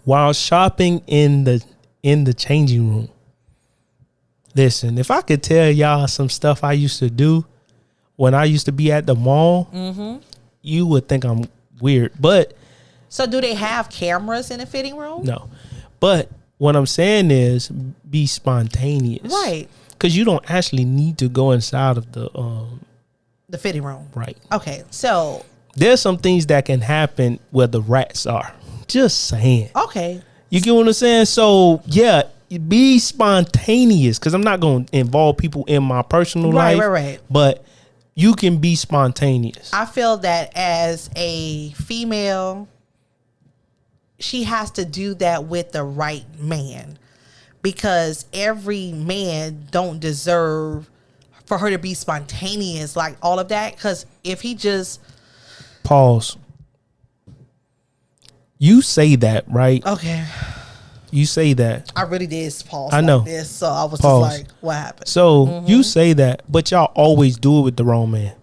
While shopping in the changing room. Listen, if I could tell y'all some stuff I used to do when I used to be at the mall, you would think I'm weird. But so do they have cameras in the fitting room? No. But what I'm saying is be spontaneous. Right. Because you don't actually need to go inside of the fitting room. Right. Okay. So there's some things that can happen where the rats are. Just saying. Okay. You get what I'm saying? So, yeah, be spontaneous because I'm not going to involve people in my personal life. Right. But you can be spontaneous. I feel that as a female, she has to do that with the right man because every man don't deserve for her to be spontaneous like all of that because if he just... Pause. You say that, right? Okay. You say that. I really did pause. I know. Like this, so I was Pause. just like, "What happened?" So you say that, but y'all always do it with the wrong man.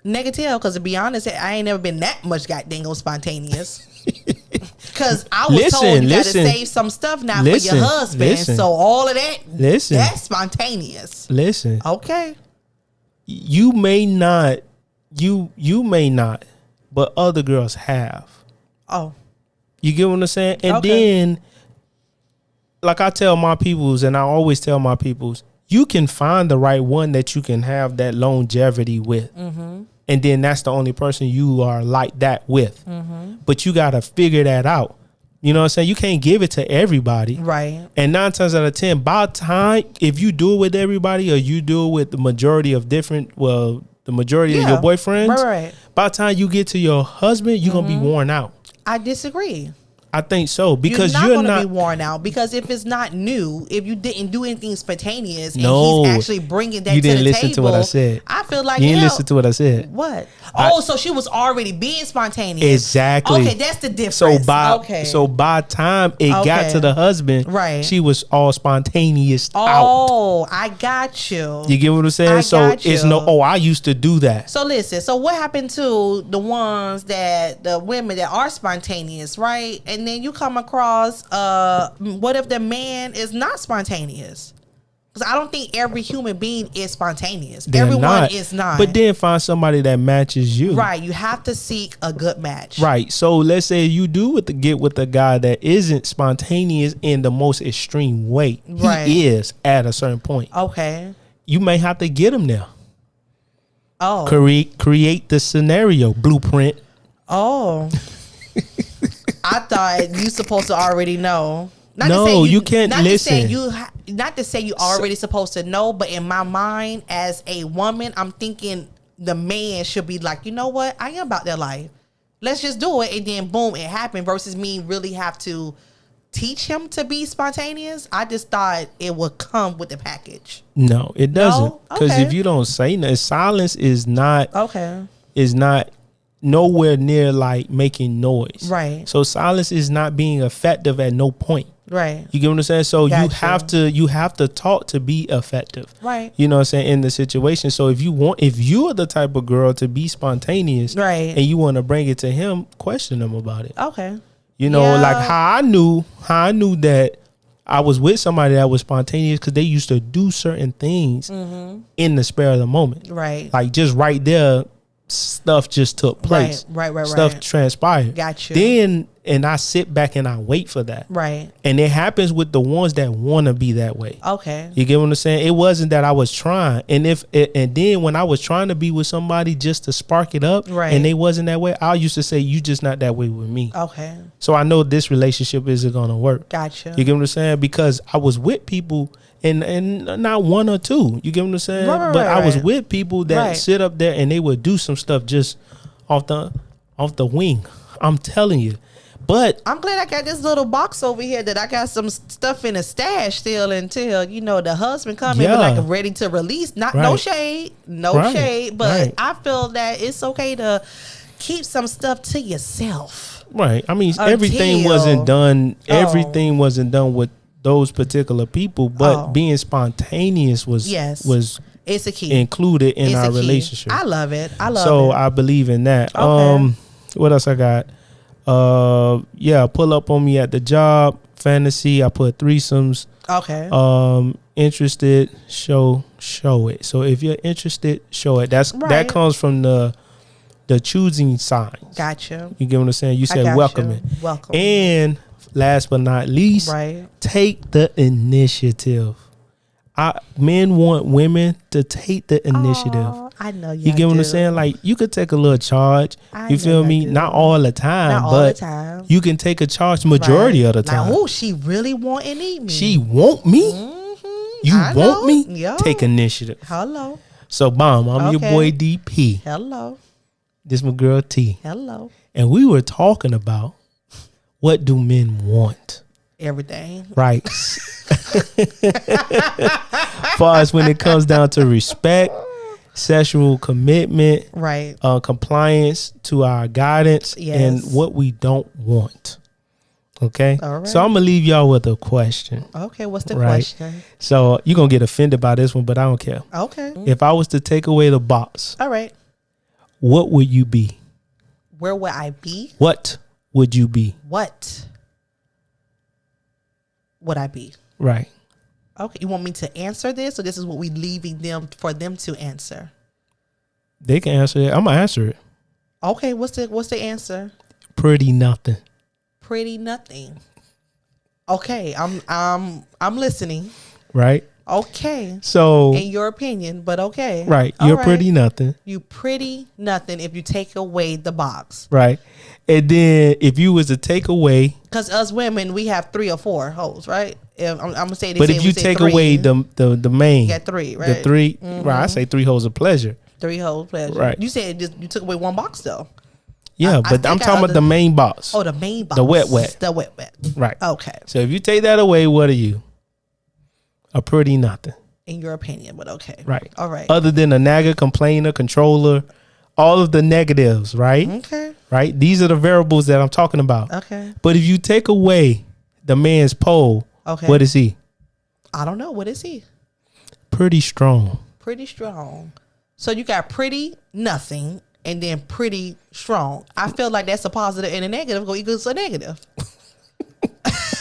Negative, because to be honest, I ain't never been that much goddamn spontaneous. Because I was told you got to save some stuff now for your husband. So all of that, that's spontaneous. Listen. Okay. You may not, but other girls have. Oh. You get what I'm saying? And then, like I tell my peoples, and I always tell my peoples, you can find the right one that you can have that longevity with. And then that's the only person you are like that with. But you got to figure that out. You know what I'm saying? You can't give it to everybody. Right. And 9 times out of 10, by time, if you do it with everybody or you do it with the majority of the majority of your boyfriends, by the time you get to your husband, you're going to be worn out. I disagree. I think so because you're not going to be worn out because if it's not new, if you didn't do anything spontaneous and he's actually bringing that to the table. You didn't listen to what I said. I feel like you didn't listen to what I said. What? So she was already being spontaneous. Exactly. Okay, that's the difference. So by time it got to the husband, she was all spontaneous out. Oh, I got you. You get what I'm saying? It's I used to do that. So listen, so what happened to the women that are spontaneous, right? And then you come across, what if the man is not spontaneous? Because I don't think every human being is spontaneous. Everyone is not. But then find somebody that matches you. Right. You have to seek a good match. Right. So let's say you do get with a guy that isn't spontaneous in the most extreme way. Right. He is at a certain point. Okay. You may have to get him there. Oh. Create the scenario blueprint. Oh. I thought you supposed to already know. You can't listen. Not to say you already supposed to know, but in my mind, as a woman, I'm thinking the man should be like, you know what? I am about that life. Let's just do it, and then boom, it happened. Versus me really have to teach him to be spontaneous. I just thought it would come with the package. No, it doesn't. Because if you don't say nothing, silence is not. Okay. Is not nowhere near like making noise. Right. So silence is not being effective at no point. Right. You get what I'm saying? So you have to talk to be effective. Right. You know what I'm saying, in the situation. So if you're the type of girl to be spontaneous, right, and you want to bring it to him, question him about it. Okay. You know, like how I knew that I was with somebody that was spontaneous because they used to do certain things in the spare of the moment. Right. Like just right there, stuff just took place. Right. Stuff transpired. Got you. Then and I sit back and I wait for that. Right. And it happens with the ones that want to be that way. Okay. You get what I'm saying? It wasn't that I was trying. And then when I was trying to be with somebody just to spark it up, right, and they wasn't that way, I used to say, you just not that way with me. Okay. So I know this relationship isn't going to work. Gotcha. You get what I'm saying? Because I was with people and not one or two. You get what I'm saying? But I was with people that sit up there and they would do some stuff just off the wing. I'm telling you. But I'm glad I got this little box over here that I got some stuff in a stash still until, the husband come in like ready to release. No shade, shade. But I feel that it's okay to keep some stuff to yourself. Right. I mean, everything wasn't done. Everything wasn't done with those particular people, but being spontaneous was it's a key included in our relationship. I love it. So I believe in that. Okay. What else I got? Pull up on me at the job. Fantasy. I put threesomes. Okay. Interested. Show it. So if you're interested, show it. That comes from the choosing signs. Gotcha. You get what I'm saying? You said welcoming. Welcome. And last but not least, take the initiative. Men want women to take the initiative. I know you get what I'm saying? Like, you could take a little charge. You feel me? Not all the time, but you can take a charge majority of the time. Like, she really want and need me. She want me? Mm-hmm. You want me? Yo. Take initiative. Hello. So, Bomb, I'm your boy DP. Hello. This my girl T. Hello. And we were talking about, what do men want? Everything. Right. Far as when it comes down to respect, sexual commitment, compliance to our guidance, and what we don't want. Okay. All right. So I'm gonna leave y'all with a question. Okay. What's the question? So you're gonna get offended by this one, but I don't care. Okay. If I was to take away the box, all right, what would you be? Where would I be? What would you be? What would I be? Right. Okay. You want me to answer this, or this is what we leaving them for them to answer? They can answer it. I'm gonna answer it. Okay. What's the answer? Pretty nothing. Pretty nothing. Okay. I'm listening. Right. Okay. So, in your opinion, but okay. Right. You're pretty nothing. You pretty nothing if you take away the box. Right. And then if you was to take away, because us women, we have 3 or 4 hoes, right? I'm gonna say. But if you take away the main, you got 3, right? The 3, right? I say 3 hoes of pleasure. 3 hoes of pleasure. Right. You said you took away 1 box though. Yeah, but I'm talking about the main box. Oh, the main box. The wet. The wet. Right. Okay. So if you take that away, what are you? A pretty nothing. In your opinion, but okay. Right. All right. Other than a nagger, complainer, controller, all of the negatives, right? Okay. Right? These are the variables that I'm talking about. Okay. But if you take away the man's pole, what is he? I don't know. What is he? Pretty strong. Pretty strong. So you got pretty nothing and then pretty strong. I feel like that's a positive and a negative go equals a negative.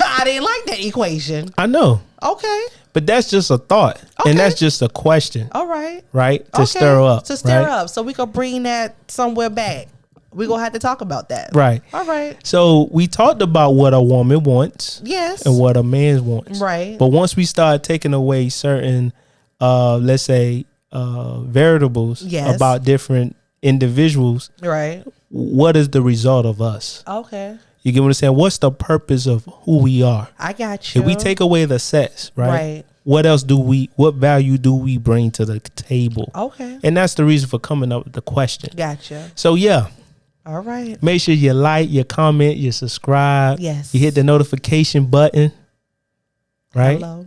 I didn't like that equation. I know. Okay. But that's just a thought. Okay. And that's just a question. All right. Right? To stir up. To stir up. So we could bring that somewhere back. We're going to have to talk about that. Right. All right. So we talked about what a woman wants. Yes. And what a man wants. Right. But once we start taking away certain, let's say, variables about different individuals. Right. What is the result of us? Okay. You get what I'm saying? What's the purpose of who we are? I got you. If we take away the sex, right? What else what value do we bring to the table? Okay. And that's the reason for coming up with the question. Gotcha. So, yeah. All right. Make sure you like, you comment, you subscribe. Yes. You hit the notification button. Right? Hello.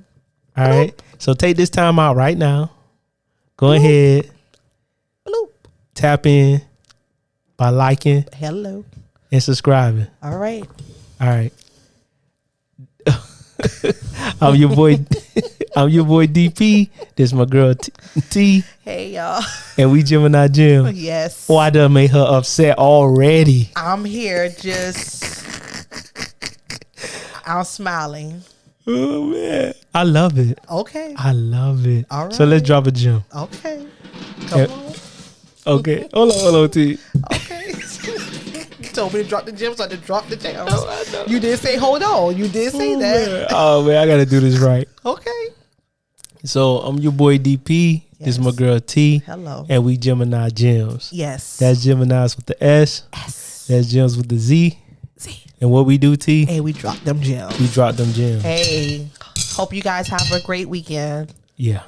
All right. So take this time out right now. Go ahead. Bloop. Tap in by liking. Hello. And subscribing. All right. All right. I'm your boy DP. This is my girl T. Hey y'all. And we Gemini Gemz. Yes. Oh, I done made her upset already. I'm here I'm smiling. Oh man. I love it. Okay. I love it. All right. So let's drop a gem. Okay. Come on. Okay. Hold on, T. Okay. told me to drop the gems, so I had to drop the gems. You did say hold on. You did say that. Man. Oh man, I gotta do this right. Okay. So I'm your boy DP. This is my girl T. Hello. And we Gemini Gems. Yes. That's Geminis with the S. That's Gems with the Z. And what we do, T? Hey, we drop them gems. We drop them gems. Hey, hope you guys have a great weekend. Yeah.